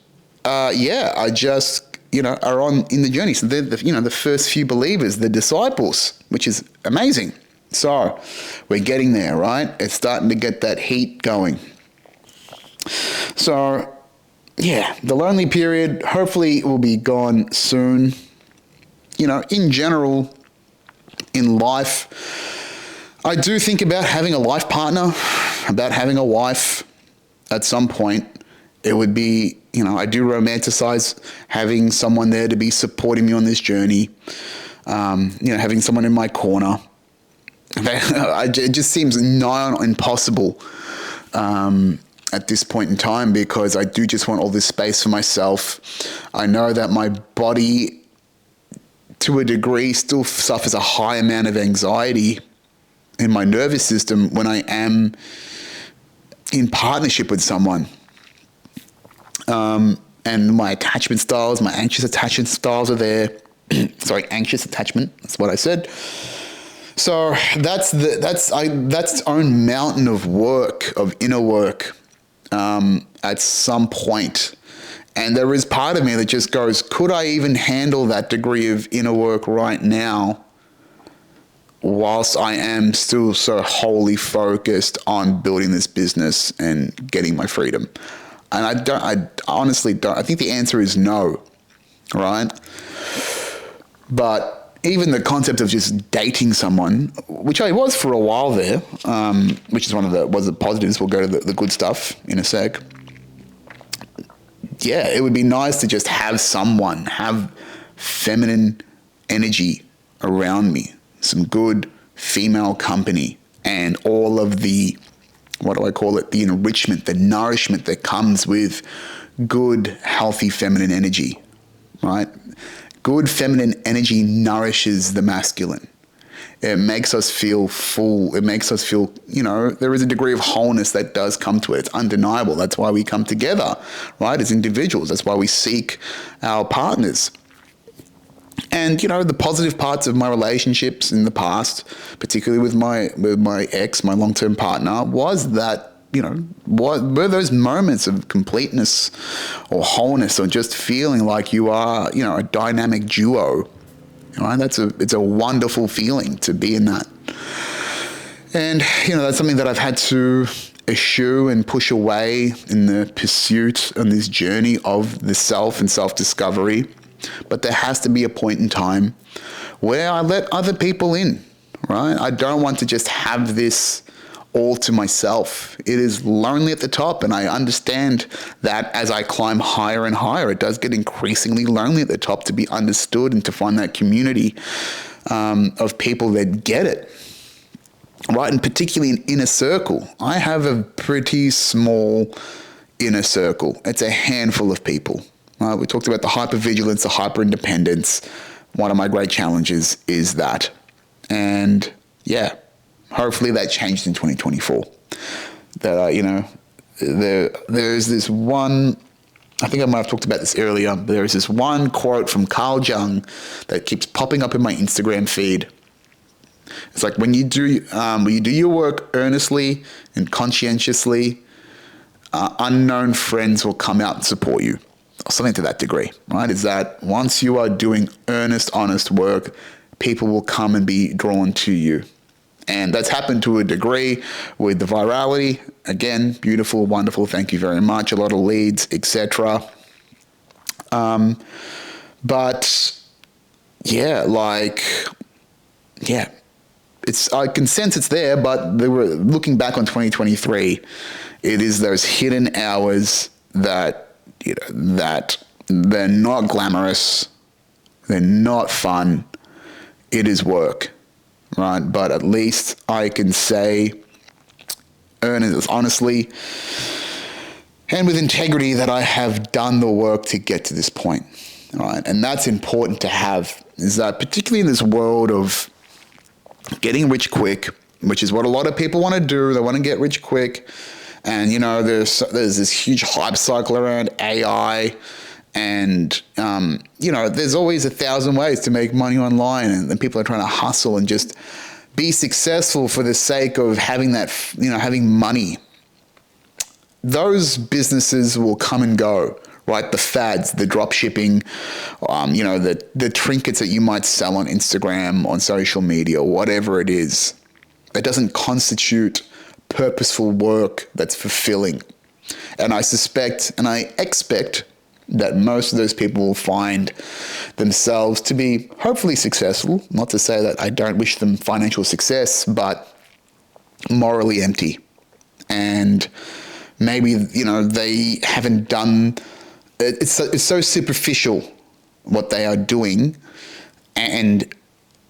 I just, are in the journey. So they're the first few believers, the disciples, which is amazing. So we're getting there, right? It's starting to get that heat going. So the lonely period hopefully will be gone soon. In general, in life, I do think about having a life partner, about having a wife at some point. It would be, I do romanticize having someone there to be supporting me on this journey, having someone in my corner. It just seems nigh on impossible at this point in time because I do just want all this space for myself. I know that my body, to a degree, still suffers a high amount of anxiety in my nervous system when I am in partnership with someone. And my attachment styles, my anxious attachment styles are there. Sorry, anxious attachment, that's what I said. So that's its own mountain of work, of inner work, at some point. And there is part of me that just goes, could I even handle that degree of inner work right now whilst I am still so wholly focused on building this business and getting my freedom. And I honestly don't. I think the answer is no, right? But even the concept of just dating someone, which I was for a while there, which is was the positives. We'll go to the good stuff in a sec. Yeah, it would be nice to just have feminine energy around me, some good female company, and all of the, what do I call it, the enrichment, the nourishment that comes with good, healthy feminine energy, right? Good feminine energy nourishes the masculine. It makes us feel full. It makes us feel, there is a degree of wholeness that does come to it. It's undeniable. That's why we come together, right, as individuals. That's why we seek our partners. And, the positive parts of my relationships in the past, particularly with my ex, my long-term partner, was that, were those moments of completeness or wholeness or just feeling like you are, a dynamic duo. Right? It's a wonderful feeling to be in that. And, that's something that I've had to eschew and push away in the pursuit on this journey of the self and self-discovery. But there has to be a point in time where I let other people in, right? I don't want to just have this all to myself. It is lonely at the top, and I understand that as I climb higher and higher, it does get increasingly lonely at the top to be understood and to find that community of people that get it, right? And particularly in inner circle. I have a pretty small inner circle. It's a handful of people. We talked about the hypervigilance, the hyper-independence. One of my great challenges is that. And yeah, hopefully that changed in 2024. That, there's this one, I think I might have talked about this earlier, but there's this one quote from Carl Jung that keeps popping up in my Instagram feed. It's like, when you do your work earnestly and conscientiously, unknown friends will come out and support you. Or something to that degree, right? Is that once you are doing earnest, honest work, people will come and be drawn to you. And that's happened to a degree with the virality. Again, beautiful, wonderful, thank you very much. A lot of leads, etc. But yeah, I can sense it's there, but looking back on 2023, it is those hidden hours that that they're not glamorous, they're not fun, it is work, right? But at least I can say, honestly, and with integrity, that I have done the work to get to this point, right? And that's important to have, is that particularly in this world of getting rich quick, which is what a lot of people want to do, they want to get rich quick. And, there's this huge hype cycle around AI, and, there's always 1,000 ways to make money online, and people are trying to hustle and just be successful for the sake of having that, having money. Those businesses will come and go, right? The fads, the drop shipping, the trinkets that you might sell on Instagram, on social media, whatever it is, that doesn't constitute purposeful work that's fulfilling. And I suspect and I expect that most of those people will find themselves to be hopefully successful. Not to say that I don't wish them financial success, but morally empty. And maybe, they haven't done, it's so superficial what they are doing. And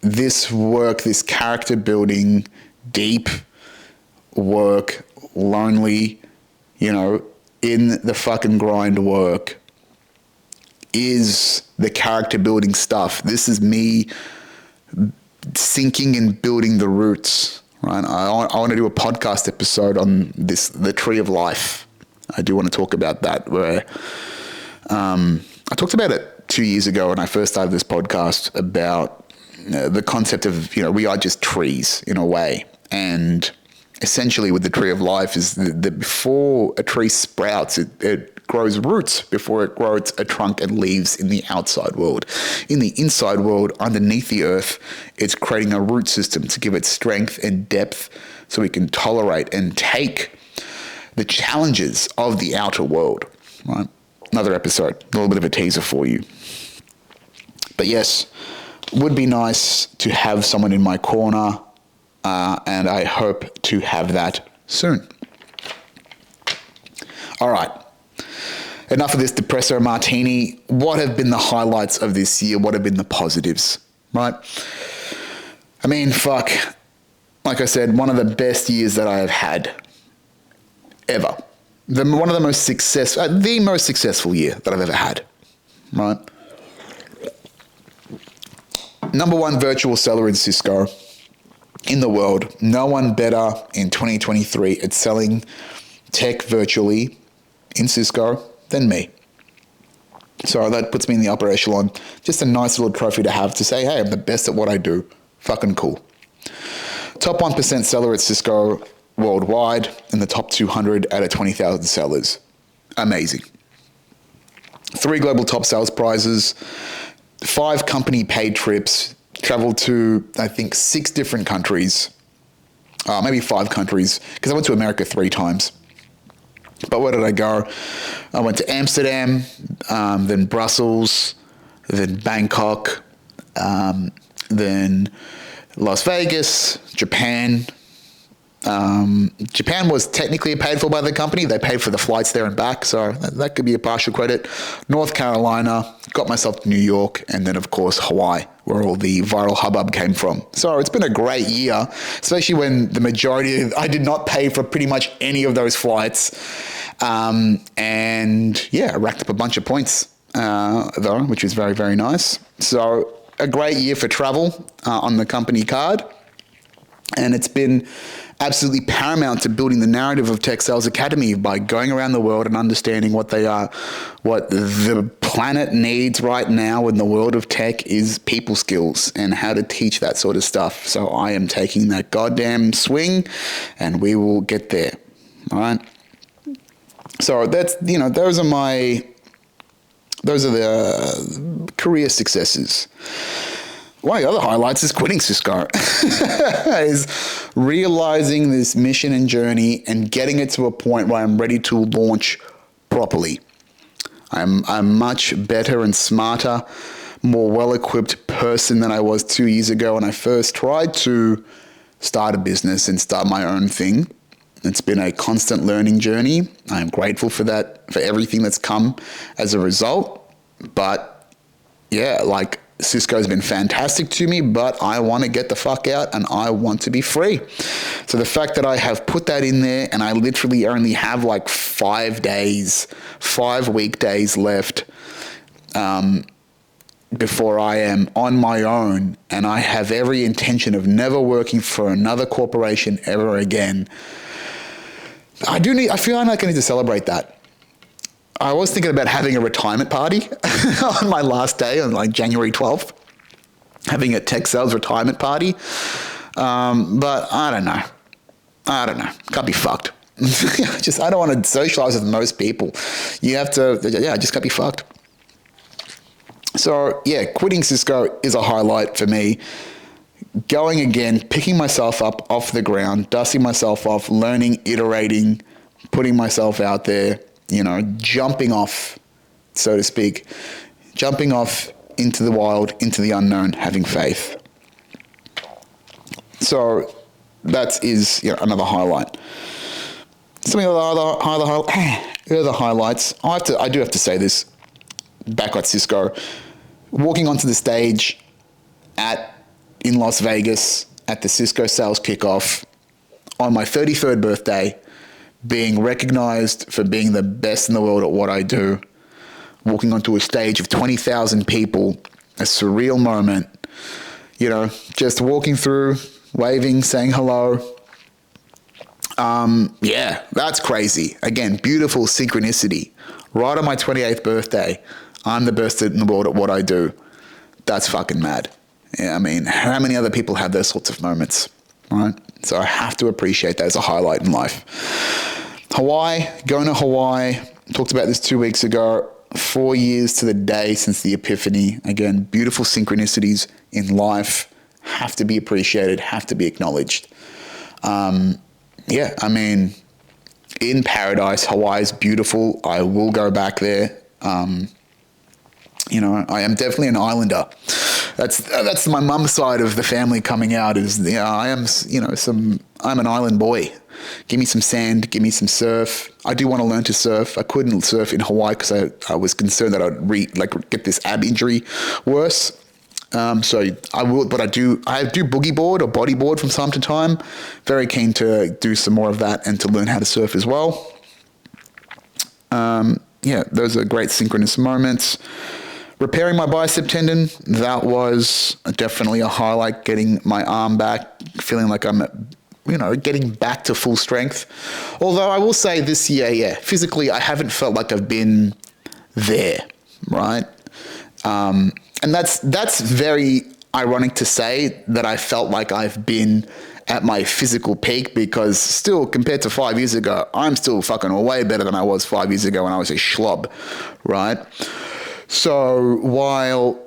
this work, this character building, deep work, lonely, in the fucking grind work, is the character building stuff. This is me sinking and building the roots, right? I want to do a podcast episode on this, the tree of life. I do want to talk about that, where I talked about it 2 years ago when I first started this podcast, about the concept of, we are just trees in a way. And essentially with the tree of life is that before a tree sprouts, it grows roots before it grows a trunk and leaves in the outside world. In the inside world, underneath the earth, it's creating a root system to give it strength and depth so we can tolerate and take the challenges of the outer world. Right? Another episode, a little bit of a teaser for you. But yes, would be nice to have someone in my corner, and I hope to have that soon. All right. Enough of this depresso martini. What have been the highlights of this year? What have been the positives, right? I mean, fuck. Like I said, one of the best years that I have had ever. The most successful year that I've ever had, right? Number one virtual seller in Cisco in the world. No one better in 2023 at selling tech virtually in Cisco than me. So that puts me in the upper echelon. Just a nice little trophy to have to say, hey, I'm the best at what I do. Fucking cool. Top 1% seller at Cisco worldwide, in the top 200 out of 20,000 sellers. Amazing. 3 global top sales prizes, 5 company paid trips, traveled to, I think, 6 different countries, maybe 5 countries, because I went to America 3 times. But where did I go? I went to Amsterdam, then Brussels, then Bangkok, then Las Vegas, Japan. Japan was technically paid for by the company. They paid for the flights there and back, so that could be a partial credit. North Carolina, got myself to New York, and then, of course, Hawaii, where all the viral hubbub came from. So it's been a great year, especially when the majority I did not pay for pretty much any of those flights. And yeah, I racked up a bunch of points, though, which was very, very nice. So a great year for travel on the company card. And it's been absolutely paramount to building the narrative of Tech Sales Academy by going around the world and understanding what they are, what the planet needs right now in the world of tech is people skills and how to teach that sort of stuff. So I am taking that goddamn swing and we will get there. All right. So that's, those are the career successes. One of the other highlights is quitting Cisco, is realizing this mission and journey and getting it to a point where I'm ready to launch properly. I'm a much better and smarter, more well-equipped person than I was 2 years ago when I first tried to start a business and start my own thing. It's been a constant learning journey. I'm grateful for that, for everything that's come as a result. But yeah, Cisco's been fantastic to me, but I want to get the fuck out and I want to be free. So the fact that I have put that in there and I literally only have 5 weekdays left before I am on my own, and I have every intention of never working for another corporation ever again. I feel like I need to celebrate that. I was thinking about having a retirement party on my last day on January 12th, having a tech sales retirement party. But I don't know. Can't be fucked. I don't want to socialize with most people. You have to, just can't be fucked. So yeah, quitting Cisco is a highlight for me. Going again, picking myself up off the ground, dusting myself off, learning, iterating, putting myself out there, jumping off, so to speak, jumping off into the wild, into the unknown, having faith. So that is another highlight. Some of the other highlights, I do have to say this, back at Cisco, walking onto the stage in Las Vegas at the Cisco sales kickoff on my 33rd birthday, being recognized for being the best in the world at what I do, walking onto a stage of 20,000 people, a surreal moment, just walking through, waving, saying hello. Yeah, that's crazy. Again, beautiful synchronicity. Right on my 28th birthday, I'm the best in the world at what I do. That's fucking mad. Yeah, I mean, how many other people have those sorts of moments, right? So I have to appreciate that as a highlight in life. Going to Hawaii, Talked about this 2 weeks ago. 4 years to the day since the epiphany. Again, beautiful synchronicities in life have to be appreciated, have to be acknowledged. Yeah, I mean, in paradise, Hawaii is beautiful. I will go back there. I am definitely an islander. That's my mum's side of the family coming out. I'm an island boy. Give me some sand, give me some surf. I do want to learn to surf. I couldn't surf in Hawaii because I was concerned that I'd get this ab injury worse. So I will, but I do boogie board or bodyboard from time to time. Very keen to do some more of that and to learn how to surf as well. Those are great synchronous moments. Repairing my bicep tendon, that was definitely a highlight. Getting my arm back, feeling like I'm getting back to full strength. Although I will say this year, physically I haven't felt like I've been there, right? And that's very ironic to say that I felt like I've been at my physical peak, because still, compared to 5 years ago, I'm still fucking way better than I was 5 years ago when I was a schlob, right? So while,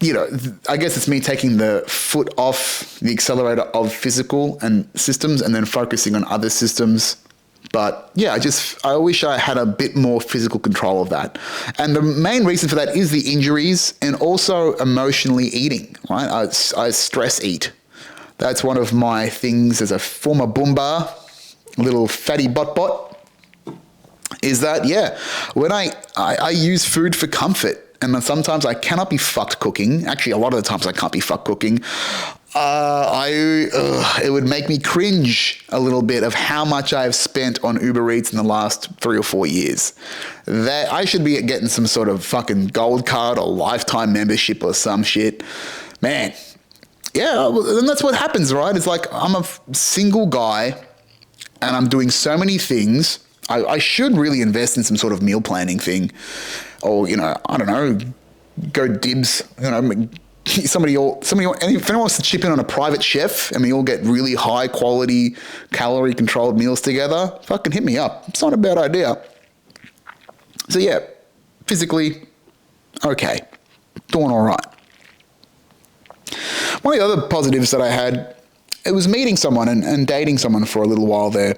I guess it's me taking the foot off the accelerator of physical and systems and then focusing on other systems. But yeah, I wish I had a bit more physical control of that. And the main reason for that is the injuries and also emotionally eating, right? I stress eat. That's one of my things as a former boomba, little fatty bot, is that, when I use food for comfort, and then sometimes I cannot be fucked cooking. Actually, a lot of the times I can't be fucked cooking. It would make me cringe a little bit of how much I've spent on Uber Eats in the last 3 or 4 years. That I should be getting some sort of fucking gold card or lifetime membership or some shit. Man, yeah, and that's what happens, right? It's like I'm a single guy and I'm doing so many things. I should really invest in some sort of meal planning thing, or I don't know, go dibs. If anyone wants to chip in on a private chef and we all get really high quality, calorie controlled meals together, fucking hit me up. It's not a bad idea. So yeah, physically, okay, doing all right. One of the other positives that I had, it was meeting someone and dating someone for a little while there.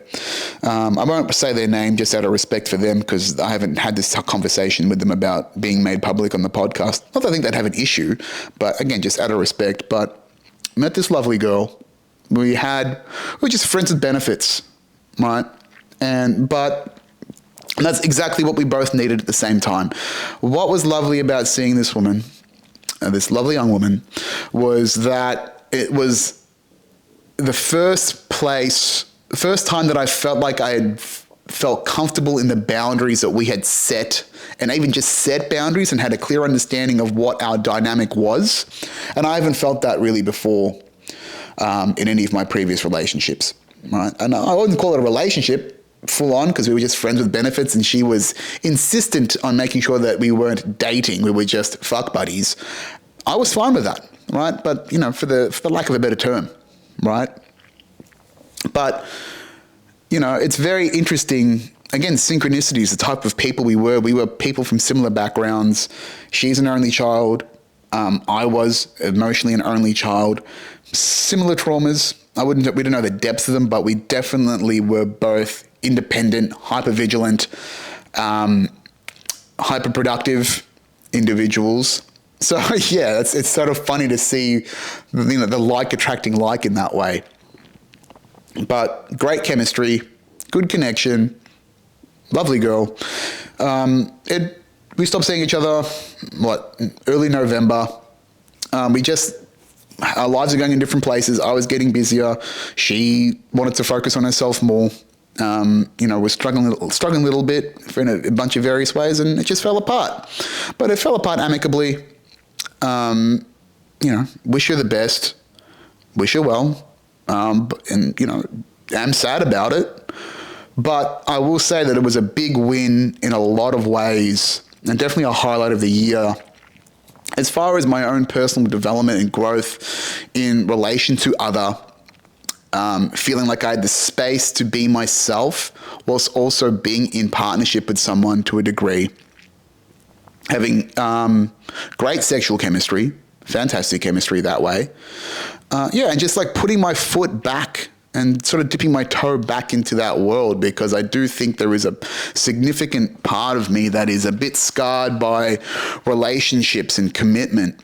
I won't say their name just out of respect for them, because I haven't had this conversation with them about being made public on the podcast. Not that I think they'd have an issue, but again, just out of respect. But met this lovely girl. We were just friends with benefits, right? But that's exactly what we both needed at the same time. What was lovely about seeing this woman, this lovely young woman, was that it was the first time that I felt like I had felt comfortable in the boundaries that we had set, and even just set boundaries and had a clear understanding of what our dynamic was. And I haven't felt that really before in any of my previous relationships, right? And I wouldn't call it a relationship full on, because we were just friends with benefits, and she was insistent on making sure that we weren't dating, we were just fuck buddies. I was fine with that, right? But, for the lack of a better term, right? But, it's very interesting. Again, synchronicities, the type of people we were people from similar backgrounds. She's an only child. I was emotionally an only child. Similar traumas. We don't know the depths of them, but we definitely were both independent, hyper-vigilant, hyper-productive individuals. So yeah, it's sort of funny to see, the like attracting like in that way. But great chemistry, good connection, lovely girl. We stopped seeing each other, early November. Our lives are going in different places. I was getting busier. She wanted to focus on herself more. Was struggling a little bit in a bunch of various ways, and it just fell apart. But it fell apart amicably. Wish her the best, wish her well. I'm sad about it, but I will say that it was a big win in a lot of ways, and definitely a highlight of the year. As far as my own personal development and growth in relation to other feeling like I had the space to be myself whilst also being in partnership with someone to a degree. Having great sexual chemistry, fantastic chemistry that way. And just like putting my foot back and sort of dipping my toe back into that world, because I do think there is a significant part of me that is a bit scarred by relationships and commitment.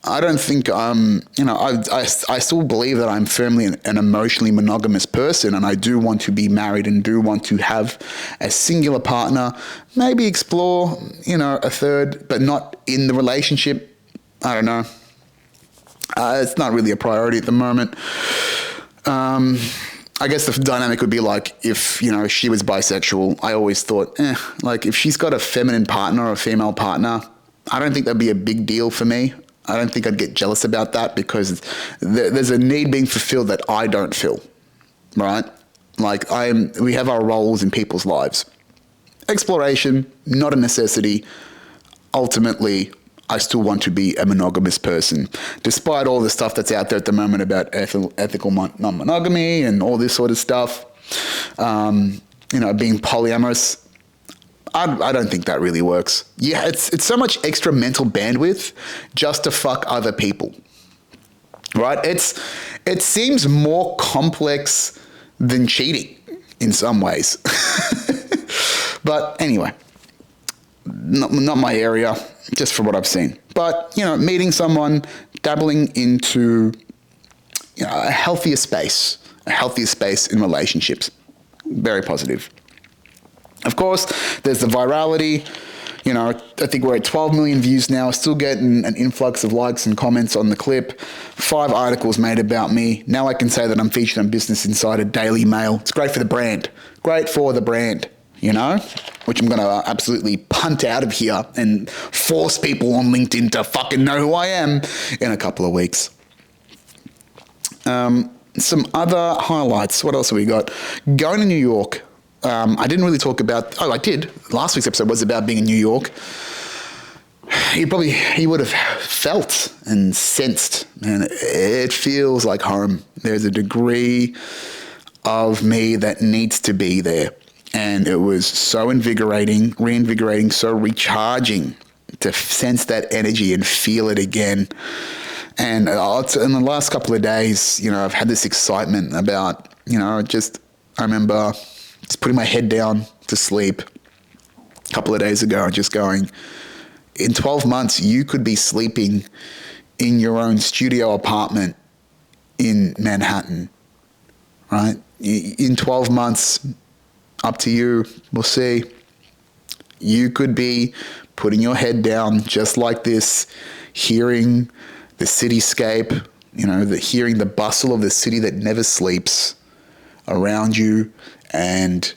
I don't think I still believe that I'm firmly an emotionally monogamous person, and I do want to be married and do want to have a singular partner, maybe explore, a third, but not in the relationship. I don't know. It's not really a priority at the moment. I guess the dynamic would be like if, she was bisexual. I always thought, like if she's got a feminine partner or a female partner, I don't think that'd be a big deal for me. I don't think I'd get jealous about that because there's a need being fulfilled that I don't feel, right? Like we have our roles in people's lives. Exploration, not a necessity. Ultimately, I still want to be a monogamous person, despite all the stuff that's out there at the moment about ethical non-monogamy and all this sort of stuff. Being polyamorous. I don't think that really works. Yeah, it's so much extra mental bandwidth just to fuck other people, right? It seems more complex than cheating in some ways. But anyway, not my area, just from what I've seen. But, meeting someone, dabbling into a healthier space in relationships. Very positive. Of course, there's the virality. I think we're at 12 million views now, still getting an influx of likes and comments on the clip. 5 articles made about me. Now I can say that I'm featured on Business Insider, Daily Mail. It's great for the brand. Great for the brand, which I'm going to absolutely punt out of here and force people on LinkedIn to fucking know who I am in a couple of weeks. Some other highlights. What else have we got? Going to New York. I didn't really talk about... Oh, I did. Last week's episode was about being in New York. He would have felt and sensed, and it feels like home. There's a degree of me that needs to be there. And it was so reinvigorating, so recharging to sense that energy and feel it again. And in the last couple of days, I've had this excitement about, I remember just putting my head down to sleep a couple of days ago and just going, in 12 months, you could be sleeping in your own studio apartment in Manhattan, right? In 12 months, up to you, we'll see. You could be putting your head down just like this, hearing the cityscape, hearing the bustle of the city that never sleeps around you, and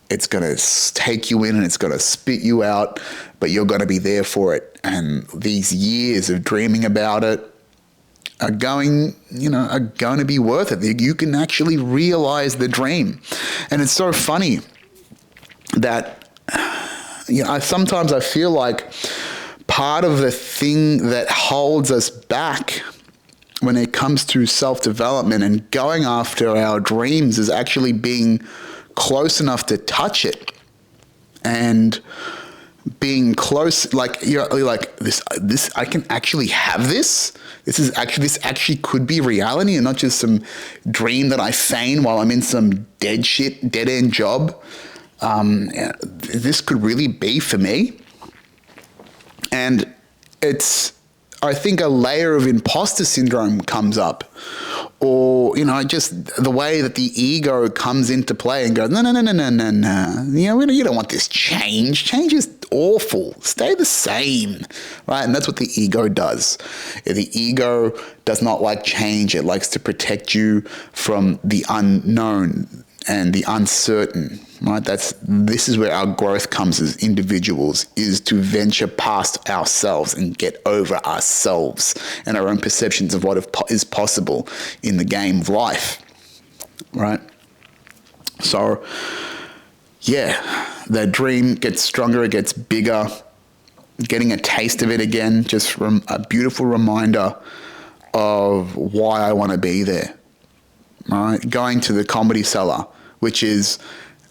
it's going to take you in and it's going to spit you out, but you're going to be there for it. And these years of dreaming about it are going to be worth it. You can actually realize the dream. And it's so funny that, sometimes I feel like part of the thing that holds us back when it comes to self-development and going after our dreams is actually being close enough to touch it and being close, like you're like this I can actually have this. This actually could be reality and not just some dream that I feign while I'm in some dead end job. This could really be for me. And it's, I think, a layer of imposter syndrome comes up, or, just the way that the ego comes into play and goes, no. You don't want this change. Change is awful. Stay the same, right? And that's what the ego does. The ego does not like change. It likes to protect you from the unknown and the uncertain, right? This is where our growth comes as individuals, is to venture past ourselves and get over ourselves and our own perceptions of what is possible in the game of life, right? So, the dream gets stronger, it gets bigger. Getting a taste of it again, just a beautiful reminder of why I want to be there. right? Going to the Comedy Cellar, which is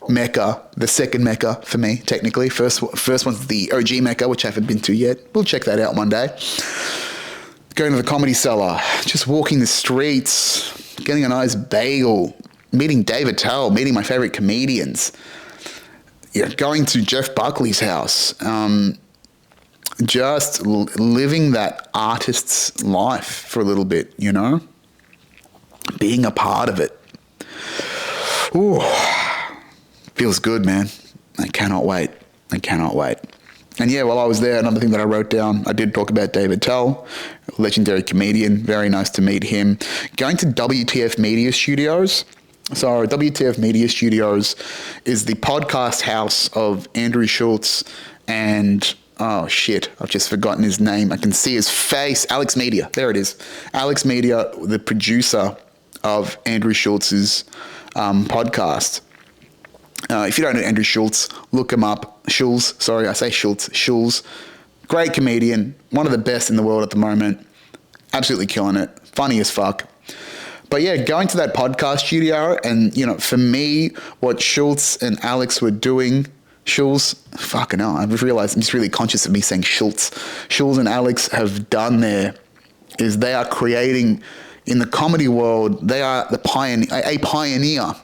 Mecca, the second Mecca for me, technically. First one's the OG Mecca, which I haven't been to yet. We'll check that out one day. Going to the Comedy Cellar, just walking the streets, getting a nice bagel, meeting Dave Attell, meeting my favorite comedians, going to Jeff Buckley's house, just living that artist's life for a little bit, being a part of it. Ooh, feels good, man. I cannot wait. And yeah, while I was there, another thing that I wrote down, I did talk about David Tell, legendary comedian. Very nice to meet him. Going to WTF Media Studios. So WTF Media Studios is the podcast house of Andrew Schultz and, oh shit, I've just forgotten his name. I can see his face. Alex Media. There it is. Alex Media, the producer of Andrew Schultz's podcast. If you don't know Andrew Schultz, look him up. Schultz. Great comedian. One of the best in the world at the moment. Absolutely killing it. Funny as fuck. But yeah, going to that podcast studio and, for me, what Schultz and Alex were doing, fucking hell, I've realized I'm just really conscious of me saying Schultz. Schultz and Alex have done there is they are creating, in the comedy world, they are a pioneer,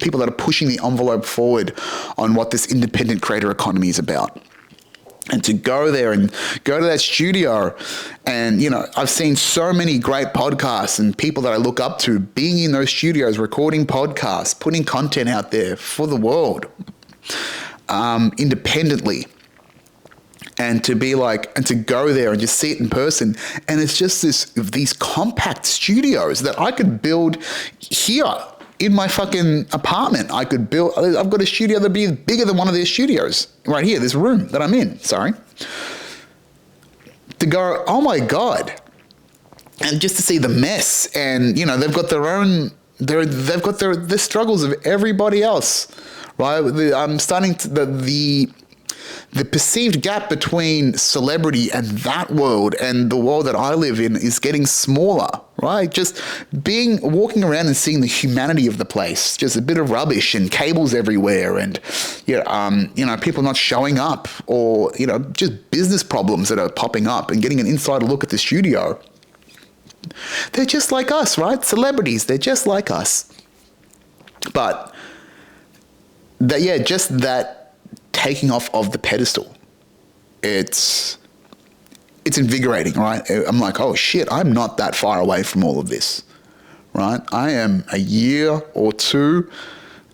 people that are pushing the envelope forward on what this independent creator economy is about. And to go there and go to that studio and, I've seen so many great podcasts and people that I look up to being in those studios, recording podcasts, putting content out there for the world, independently. And to go there and just see it in person. And it's just these compact studios that I could build here in my fucking apartment. I've got a studio that'd be bigger than one of their studios right here, this room that I'm in, to go, oh my God. And just to see the mess and, they've got they've got the struggles of everybody else, right? I'm starting to, the perceived gap between celebrity and that world and the world that I live in is getting smaller, right? Just walking around and seeing the humanity of the place, just a bit of rubbish and cables everywhere and, people not showing up or, just business problems that are popping up and getting an inside look at the studio. They're just like us, right? Celebrities, they're just like us. But just that taking off of the pedestal, it's invigorating, right? I'm like, oh shit, I'm not that far away from all of this, right? I am a year or two,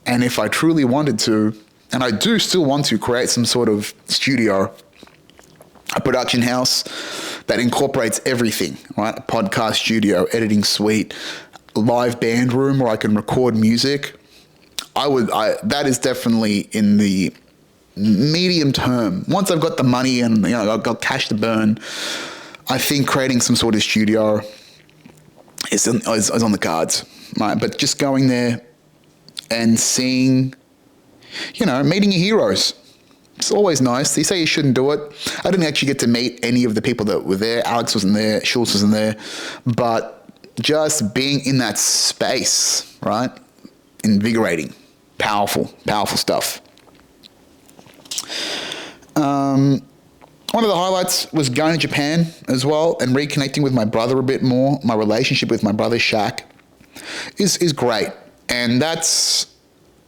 and if I truly wanted to, and I do still want to create some sort of studio, a production house that incorporates everything, right? A podcast studio, editing suite, live band room where I can record music. That is definitely in the medium term. Once I've got the money and I've got cash to burn, I think creating some sort of studio is on the cards, right? But just going there and seeing, meeting your heroes. It's always nice. They say you shouldn't do it. I didn't actually get to meet any of the people that were there. Alex wasn't there. Schultz wasn't there. But just being in that space, right? Invigorating. Powerful stuff. One of the highlights was going to Japan as well and reconnecting with my brother a bit more. My relationship with my brother Shaq is great. And that's,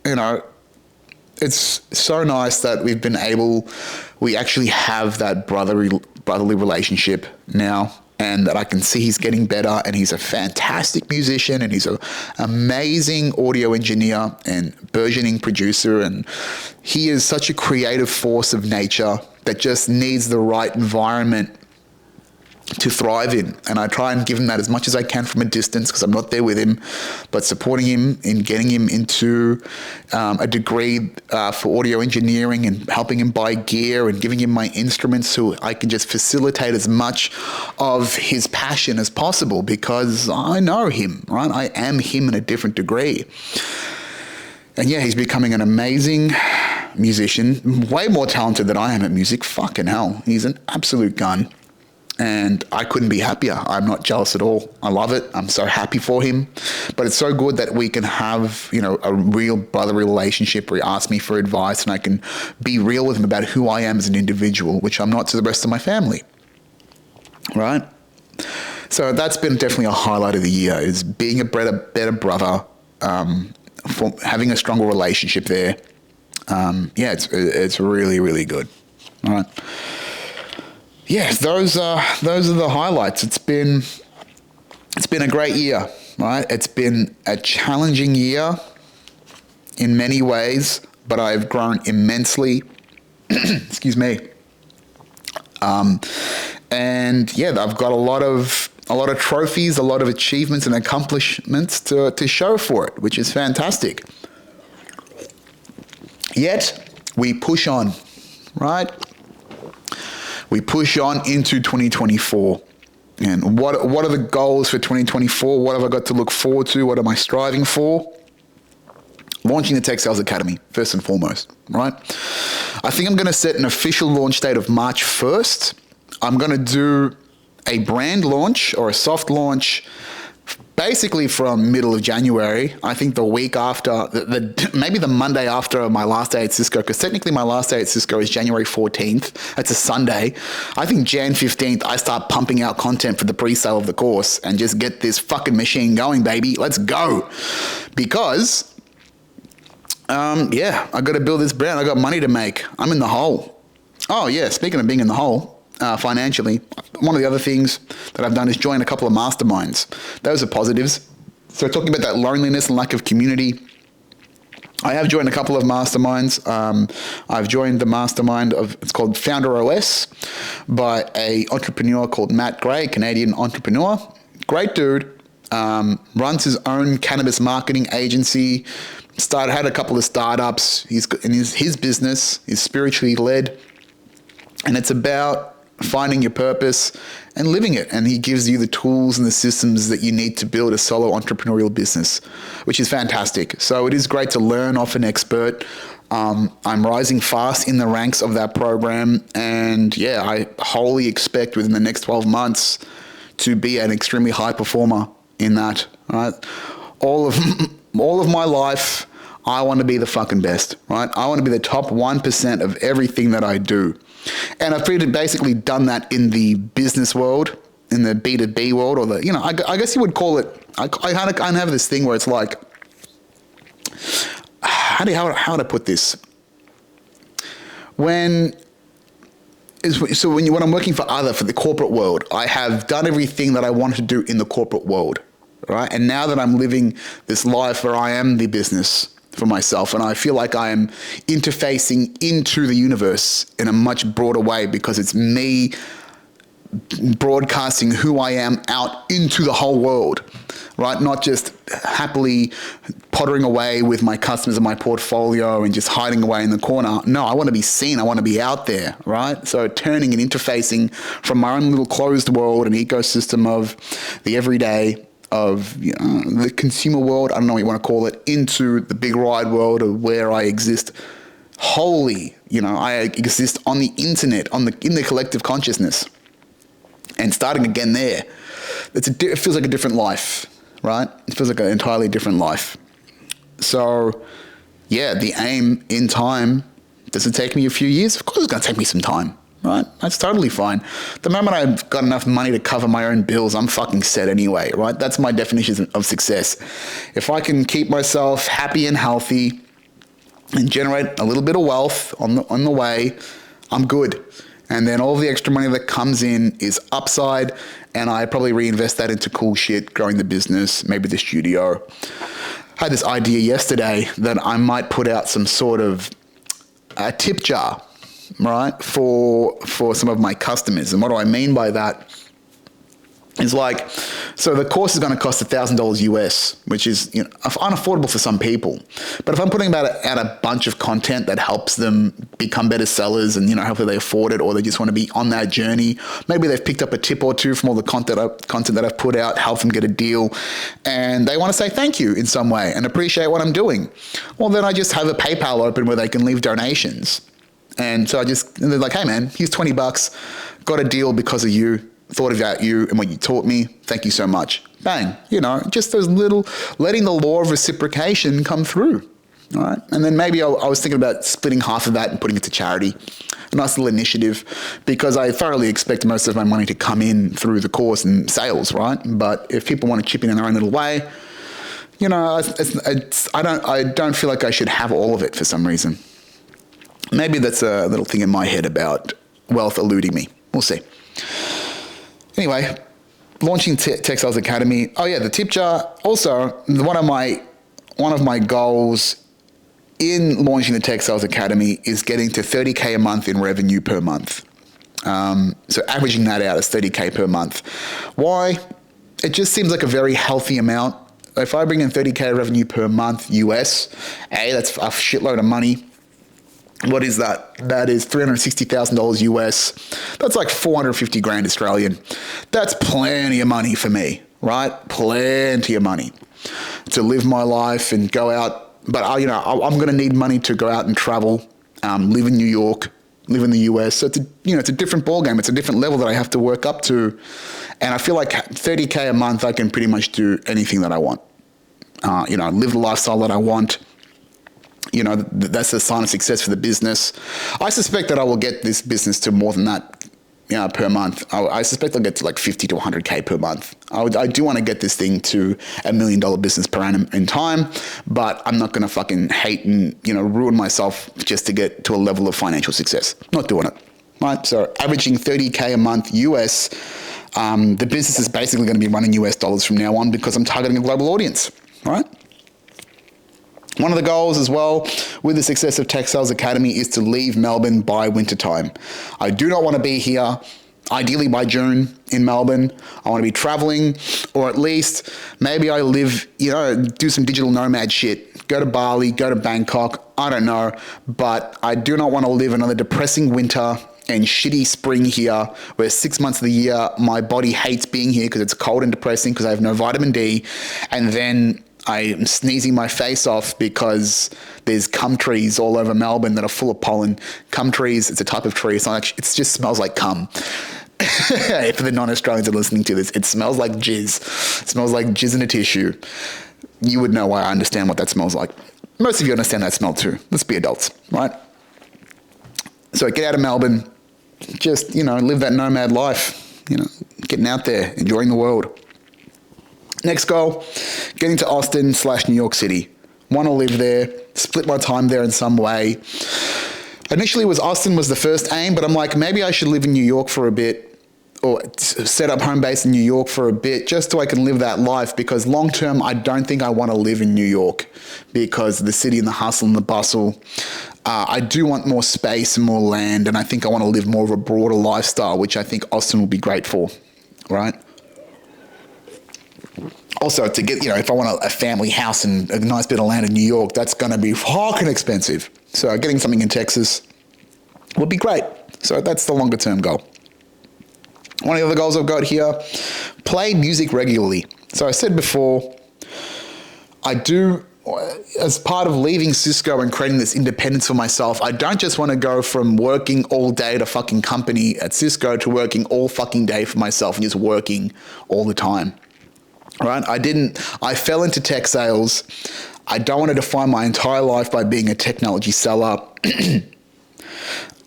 it's so nice that we actually have that brotherly relationship now, and that I can see he's getting better, and he's a fantastic musician, and he's an amazing audio engineer and burgeoning producer, and he is such a creative force of nature that just needs the right environment to thrive in. And I try and give him that as much as I can from a distance because I'm not there with him, but supporting him in getting him into a degree for audio engineering and helping him buy gear and giving him my instruments so I can just facilitate as much of his passion as possible because I know him, right? I am him in a different degree. And yeah, he's becoming an amazing musician, way more talented than I am at music. Fucking hell. He's an absolute gun. And I couldn't be happier. I'm not jealous at all. I love it. I'm so happy for him. But it's so good that we can have, a real brotherly relationship where he asks me for advice and I can be real with him about who I am as an individual, which I'm not to the rest of my family. Right? So that's been definitely a highlight of the year, is being a better brother, for having a stronger relationship there. It's really, really good. All right. Yeah, those are the highlights. It's been a great year, right? It's been a challenging year in many ways, but I've grown immensely. Excuse me. And yeah, I've got a lot of trophies, a lot of achievements and accomplishments to show for it, which is fantastic. Yet we push on, right? We push on into 2024. And what are the goals for 2024? What have I got to look forward to? What am I striving for? Launching the Tech Sales Academy, first and foremost, right? I think I'm going to set an official launch date of March 1st. I'm going to do a brand launch or a soft launch basically from middle of January. I think the week after, maybe the Monday after my last day at Cisco, because technically my last day at Cisco is January 14th. That's a Sunday. I think Jan 15th, I start pumping out content for the pre-sale of the course and just get this fucking machine going, baby. Let's go. Because, I got to build this brand. I got money to make. I'm in the hole. Oh, yeah, speaking of being in the hole, financially, one of the other things that I've done is join a couple of masterminds. Those are positives. So talking about that loneliness and lack of community, I have joined a couple of masterminds. I've joined the mastermind it's called Founder OS by an entrepreneur called Matt Gray, Canadian entrepreneur. Great dude. Runs his own cannabis marketing agency. Had a couple of startups. His business is spiritually led, and it's about finding your purpose and living it. And he gives you the tools and the systems that you need to build a solo entrepreneurial business, which is fantastic. So it is great to learn off an expert. I'm rising fast in the ranks of that program. And yeah, I wholly expect within the next 12 months to be an extremely high performer in that. Right? All of my life, I want to be the fucking best, right? I want to be the top 1% of everything that I do. And I've basically done that in the business world, in the B2B world, or I guess you would call it, I kind of have this thing where it's like, how would I put this? When I'm working for the corporate world, I have done everything that I wanted to do in the corporate world, right? And now that I'm living this life where I am the business for myself, and I feel like I am interfacing into the universe in a much broader way, because it's me broadcasting who I am out into the whole world, right? Not just happily pottering away with my customers and my portfolio and just hiding away in the corner. No, I want to be seen. I want to be out there, right? So turning and interfacing from my own little closed world and ecosystem of the everyday, of the consumer world, I don't know what you want to call it, into the big wide world of where I exist wholly. I exist on the internet, in the collective consciousness, and starting again there. It feels like a different life, right? It feels like an entirely different life. So, yeah, the aim in time, does it take me a few years? Of course it's going to take me some time. Right? That's totally fine. The moment I've got enough money to cover my own bills, I'm fucking set anyway, right? That's my definition of success. If I can keep myself happy and healthy and generate a little bit of wealth on the way, I'm good. And then all the extra money that comes in is upside, and I probably reinvest that into cool shit, growing the business, maybe the studio. I had this idea yesterday that I might put out some sort of a tip jar, right, for some of my customers. And what do I mean by that? Is like, so the course is going to cost $1,000 US, which is unaffordable for some people. But if I'm putting out a bunch of content that helps them become better sellers, and hopefully they afford it, or they just want to be on that journey, maybe they've picked up a tip or two from all the content that I've put out, help them get a deal, and they want to say thank you in some way and appreciate what I'm doing. Well, then I just have a PayPal open where they can leave donations. And so they're like, hey man, here's $20, got a deal because of you. thought about you and what you taught me. Thank you so much. Bang. Just those little, letting the law of reciprocation come through. All right. And then maybe I was thinking about splitting half of that and putting it to charity. A nice little initiative, because I thoroughly expect most of my money to come in through the course and sales, right? But if people want to chip in their own little way, I don't feel like I should have all of it for some reason. Maybe that's a little thing in my head about wealth eluding me. We'll see. Anyway, launching Tech Sales Academy. Oh yeah, the tip jar. Also, one of my goals in launching the Tech Sales Academy is getting to 30K a month in revenue per month. So averaging that out as 30K per month. Why? It just seems like a very healthy amount. If I bring in 30K revenue per month US, that's a shitload of money. What is that? That is $360,000 US. That's like 450 grand Australian. That's plenty of money for me, right? Plenty of money to live my life and go out. But I'm going to need money to go out and travel, live in New York, live in the US. So it's a different ballgame. It's a different level that I have to work up to. And I feel like 30K a month, I can pretty much do anything that I want. Live the lifestyle that I want. That's a sign of success for the business. I suspect that I will get this business to more than that per month. I suspect I'll get to like 50 to 100K per month. I do want to get this thing to $1 million business per annum in time, but I'm not going to fucking hate and, ruin myself just to get to a level of financial success. Not doing it, right? So averaging 30K a month US, the business is basically going to be running US dollars from now on because I'm targeting a global audience, right? One of the goals as well with the success of Tech Sales Academy is to leave Melbourne by wintertime. I do not want to be here, ideally by June in Melbourne. I want to be traveling, or at least maybe I live, do some digital nomad shit. Go to Bali, go to Bangkok, I don't know. But I do not want to live another depressing winter and shitty spring here, where 6 months of the year my body hates being here because it's cold and depressing because I have no vitamin D. And then I am sneezing my face off because there's cum trees all over Melbourne that are full of pollen. Cum trees, it's a type of tree. It's not actually, it just smells like cum. For the non-Australians that are listening to this, it smells like jizz. It smells like jizz in a tissue. You would know why I understand what that smells like. Most of you understand that smell too. Let's be adults, right? So get out of Melbourne. Just, live that nomad life. Getting out there, enjoying the world. Next goal, getting to Austin/New York City. Want to live there, split my time there in some way. Initially, Austin was the first aim, but I'm like, maybe I should live in New York for a bit, or set up home base in New York for a bit, just so I can live that life, because long term, I don't think I want to live in New York because of the city and the hustle and the bustle. I do want more space and more land, and I think I want to live more of a broader lifestyle, which I think Austin will be great for, right? Also, to get, if I want a family house and a nice bit of land in New York, that's going to be fucking expensive. So getting something in Texas would be great. So that's the longer term goal. One of the other goals I've got here, play music regularly. So I said before, I do, as part of leaving Cisco and creating this independence for myself, I don't just want to go from working all day at a fucking company at Cisco to working all fucking day for myself and just working all the time. Right? I fell into tech sales. I don't want to define my entire life by being a technology seller.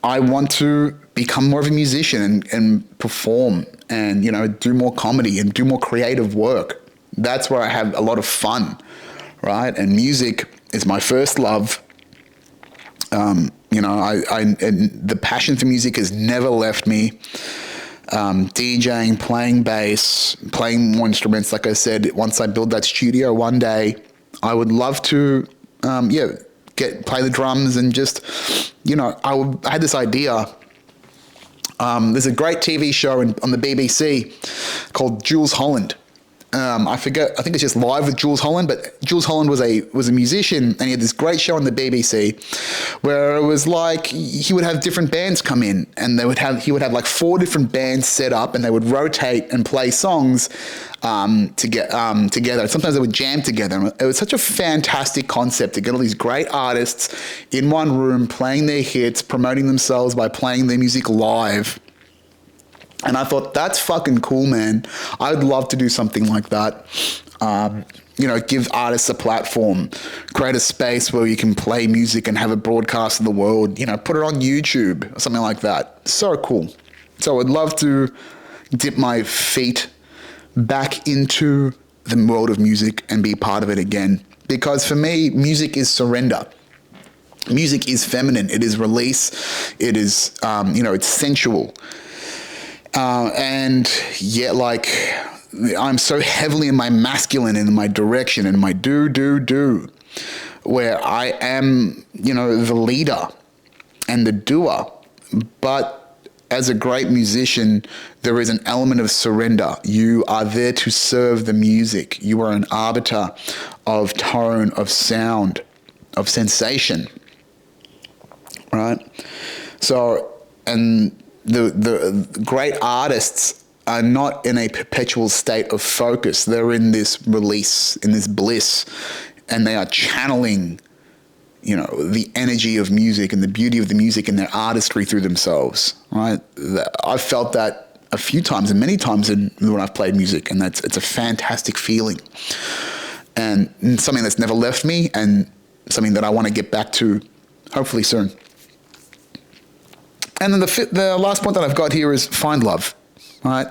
I want to become more of a musician and perform and, do more comedy and do more creative work. That's where I have a lot of fun, right? And music is my first love. And the passion for music has never left me. DJing, playing bass, playing more instruments. Like I said, once I build that studio one day, I would love to, play the drums and just, I had this idea. There's a great TV show on the BBC called Jules Holland. I forget. I think it's just Live with Jules Holland. But Jules Holland was a musician, and he had this great show on the BBC, where it was like he would have different bands come in, and he would have like 4 different bands set up, and they would rotate and play songs together. Sometimes they would jam together. It was such a fantastic concept to get all these great artists in one room playing their hits, promoting themselves by playing their music live. And I thought, that's fucking cool, man. I'd love to do something like that. Give artists a platform, create a space where you can play music and have it broadcast in the world, put it on YouTube or something like that. So cool. So I'd love to dip my feet back into the world of music and be part of it again. Because for me, music is surrender. Music is feminine. It is release. It is, it's sensual. And yet, I'm so heavily in my masculine and in my direction and my do, where I am, the leader and the doer. But as a great musician, there is an element of surrender. You are there to serve the music. You are an arbiter of tone, of sound, of sensation, right? So, and the great artists are not in a perpetual state of focus. They're in this release, in this bliss, and they are channeling, the energy of music and the beauty of the music and their artistry through themselves, right? I've felt that a few times and many times when I've played music, and it's a fantastic feeling, and something that's never left me, and something that I want to get back to hopefully soon. And then the last point that I've got here is find love, right?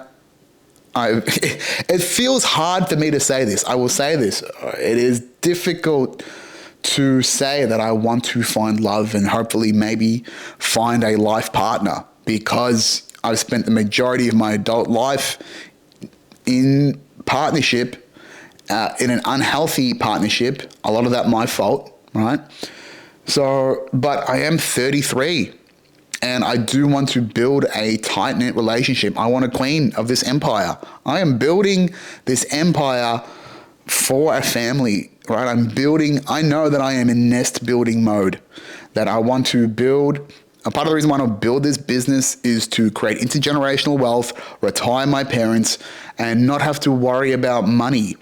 It feels hard for me to say this. I will say this. It is difficult to say that I want to find love and hopefully maybe find a life partner, because I've spent the majority of my adult life in partnership, in an unhealthy partnership. A lot of that my fault, right? So, but I am 33. And I do want to build a tight-knit relationship. I want a queen of this empire. I am building this empire for a family, right? I know that I am in nest building mode, that I want to build. A part of the reason why I want to build this business is to create intergenerational wealth, retire my parents, and not have to worry about money,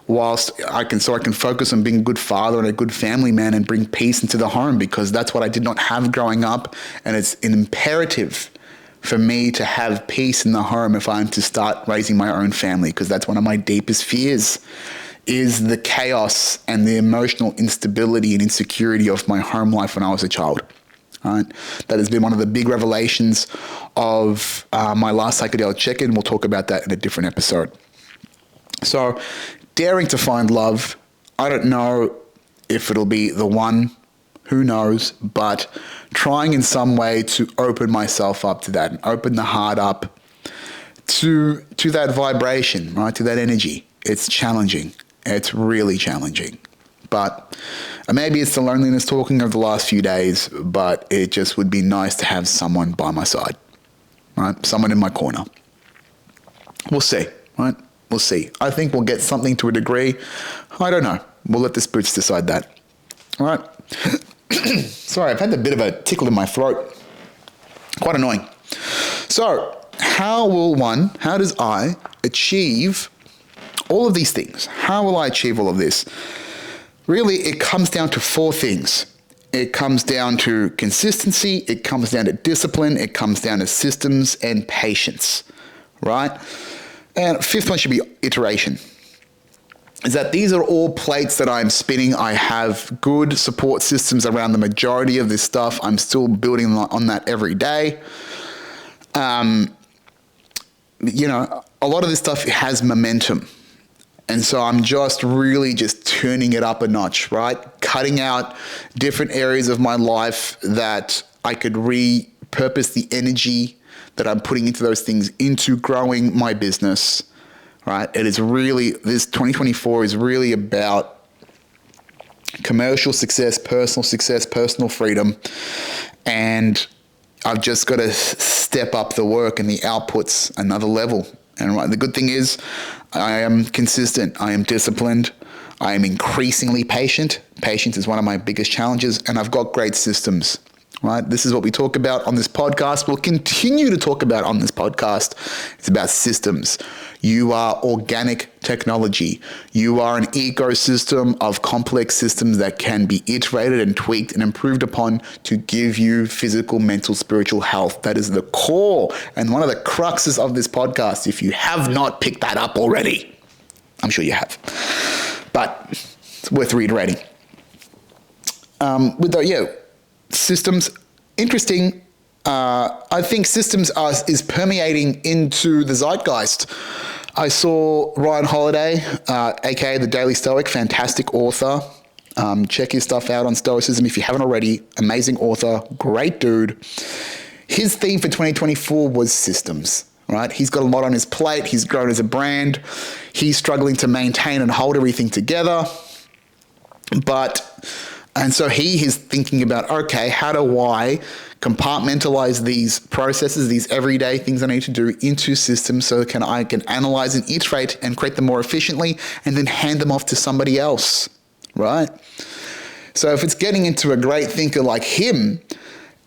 whilst I can focus on being a good father and a good family man and bring peace into the home, because that's what I did not have growing up. And it's an imperative for me to have peace in the home if I'm to start raising my own family, because that's one of my deepest fears, is the chaos and the emotional instability and insecurity of my home life when I was a child. Right? That has been one of the big revelations of my last psychedelic check-in. We'll talk about that in a different episode. So, daring to find love. I don't know if it'll be the one, who knows, but trying in some way to open myself up to that and open the heart up to that vibration, right? To that energy. It's challenging. It's really challenging. But maybe it's the loneliness talking over the last few days, but it just would be nice to have someone by my side, right? Someone in my corner. We'll see, right? We'll see. I think we'll get something to a degree. I don't know. We'll let the spirits decide that. All right. Sorry, I've had a bit of a tickle in my throat. Quite annoying. So, how does I achieve all of these things? How will I achieve all of this? Really, it comes down to 4 things. It comes down to consistency. It comes down to discipline. It comes down to systems and patience, right? And 5th one should be iteration. Is that these are all plates that I'm spinning. I have good support systems around the majority of this stuff. I'm still building on that every day. A lot of this stuff has momentum. And so I'm just really just turning it up a notch, right? Cutting out different areas of my life that I could repurpose the energy that I'm putting into those things into growing my business, right? It is really, this 2024 is really about commercial success, personal freedom. And I've just got to step up the work and the outputs another level. And right, the good thing is I am consistent. I am disciplined. I am increasingly patient. Patience is one of my biggest challenges. And I've got great systems. right? This is what we talk about on this podcast. We'll continue to talk about on this podcast. It's about systems. You are organic technology. You are an ecosystem of complex systems that can be iterated and tweaked and improved upon to give you physical, mental, spiritual health. That is the core and one of the cruxes of this podcast. If you have not picked that up already, I'm sure you have, but it's worth reiterating. Systems, interesting. I think systems is permeating into the zeitgeist. I saw Ryan Holiday, aka the Daily Stoic, fantastic author. Check his stuff out on Stoicism if you haven't already. Amazing author, great dude. His theme for 2024 was systems, right? He's got a lot on his plate. He's grown as a brand. He's struggling to maintain and hold everything together. And so he is thinking about, okay, how do I compartmentalize these processes, these everyday things I need to do into systems so I can analyze and iterate and create them more efficiently and then hand them off to somebody else, right? So if it's getting into a great thinker like him,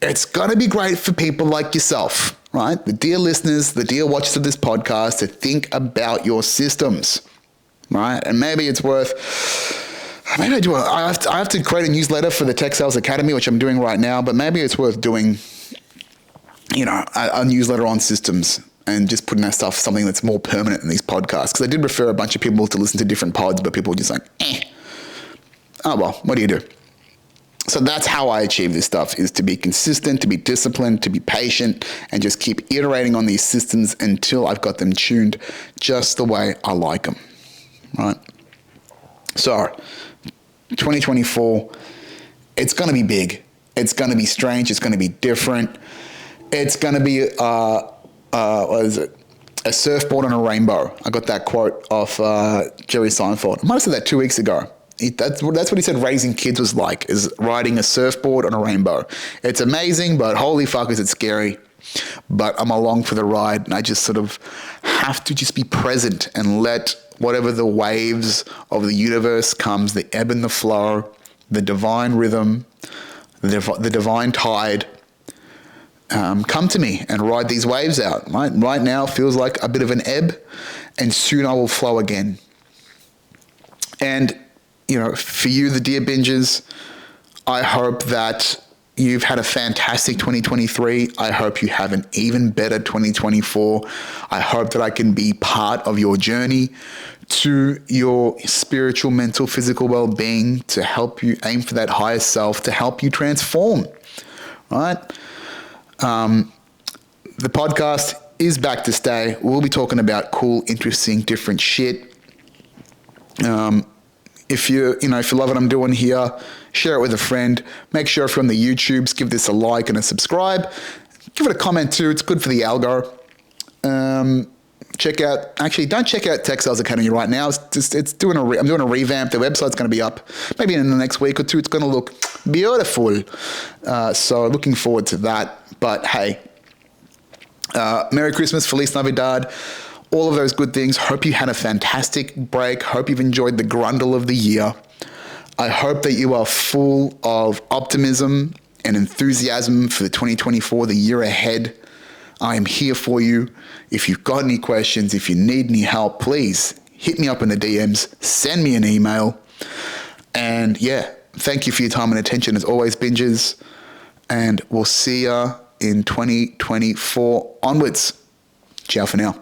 it's going to be great for people like yourself, right? The dear listeners, the dear watchers of this podcast, to think about your systems, right? And maybe it's worth... Maybe I have to create a newsletter for the Tech Sales Academy, which I'm doing right now, but maybe it's worth doing, a newsletter on systems and just putting that stuff, something that's more permanent in these podcasts. Because I did refer a bunch of people to listen to different pods, but people were just like, oh, well, what do you do? So that's how I achieve this stuff, is to be consistent, to be disciplined, to be patient, and just keep iterating on these systems until I've got them tuned just the way I like them, right? So 2024, it's going to be big. It's going to be strange. It's going to be different. It's going to be, a surfboard on a rainbow. I got that quote off Jerry Seinfeld. I might have said that 2 weeks ago. That's what he said raising kids was like, is riding a surfboard on a rainbow. It's amazing, but holy fuck is it scary. But I'm along for the ride, and I just sort of have to just be present and let whatever the waves of the universe comes, the ebb and the flow, the divine rhythm, the divine tide, come to me and ride these waves out. Right now feels like a bit of an ebb, and soon I will flow again. And, for you, the dear bingers, I hope that you've had a fantastic 2023. I hope you have an even better 2024. I hope that I can be part of your journey to your spiritual, mental, physical well-being, to help you aim for that higher self, to help you transform, right? The podcast is back to stay. We'll be talking about cool, interesting, different shit. If you love what I'm doing here, share it with a friend. Make sure if you're on the YouTubes, give this a like and a subscribe. Give it a comment too. It's good for the algo. Don't check out Tech Sales Academy right now. I'm doing a revamp. The website's going to be up maybe in the next week or two. It's going to look beautiful. So looking forward to that. But hey, Merry Christmas, Feliz Navidad. All of those good things. Hope you had a fantastic break. Hope you've enjoyed the grundle of the year. I hope that you are full of optimism and enthusiasm for the 2024, the year ahead. I am here for you. If you've got any questions, if you need any help, please hit me up in the DMs, send me an email. And thank you for your time and attention as always, bingers. And we'll see ya in 2024 onwards. Ciao for now.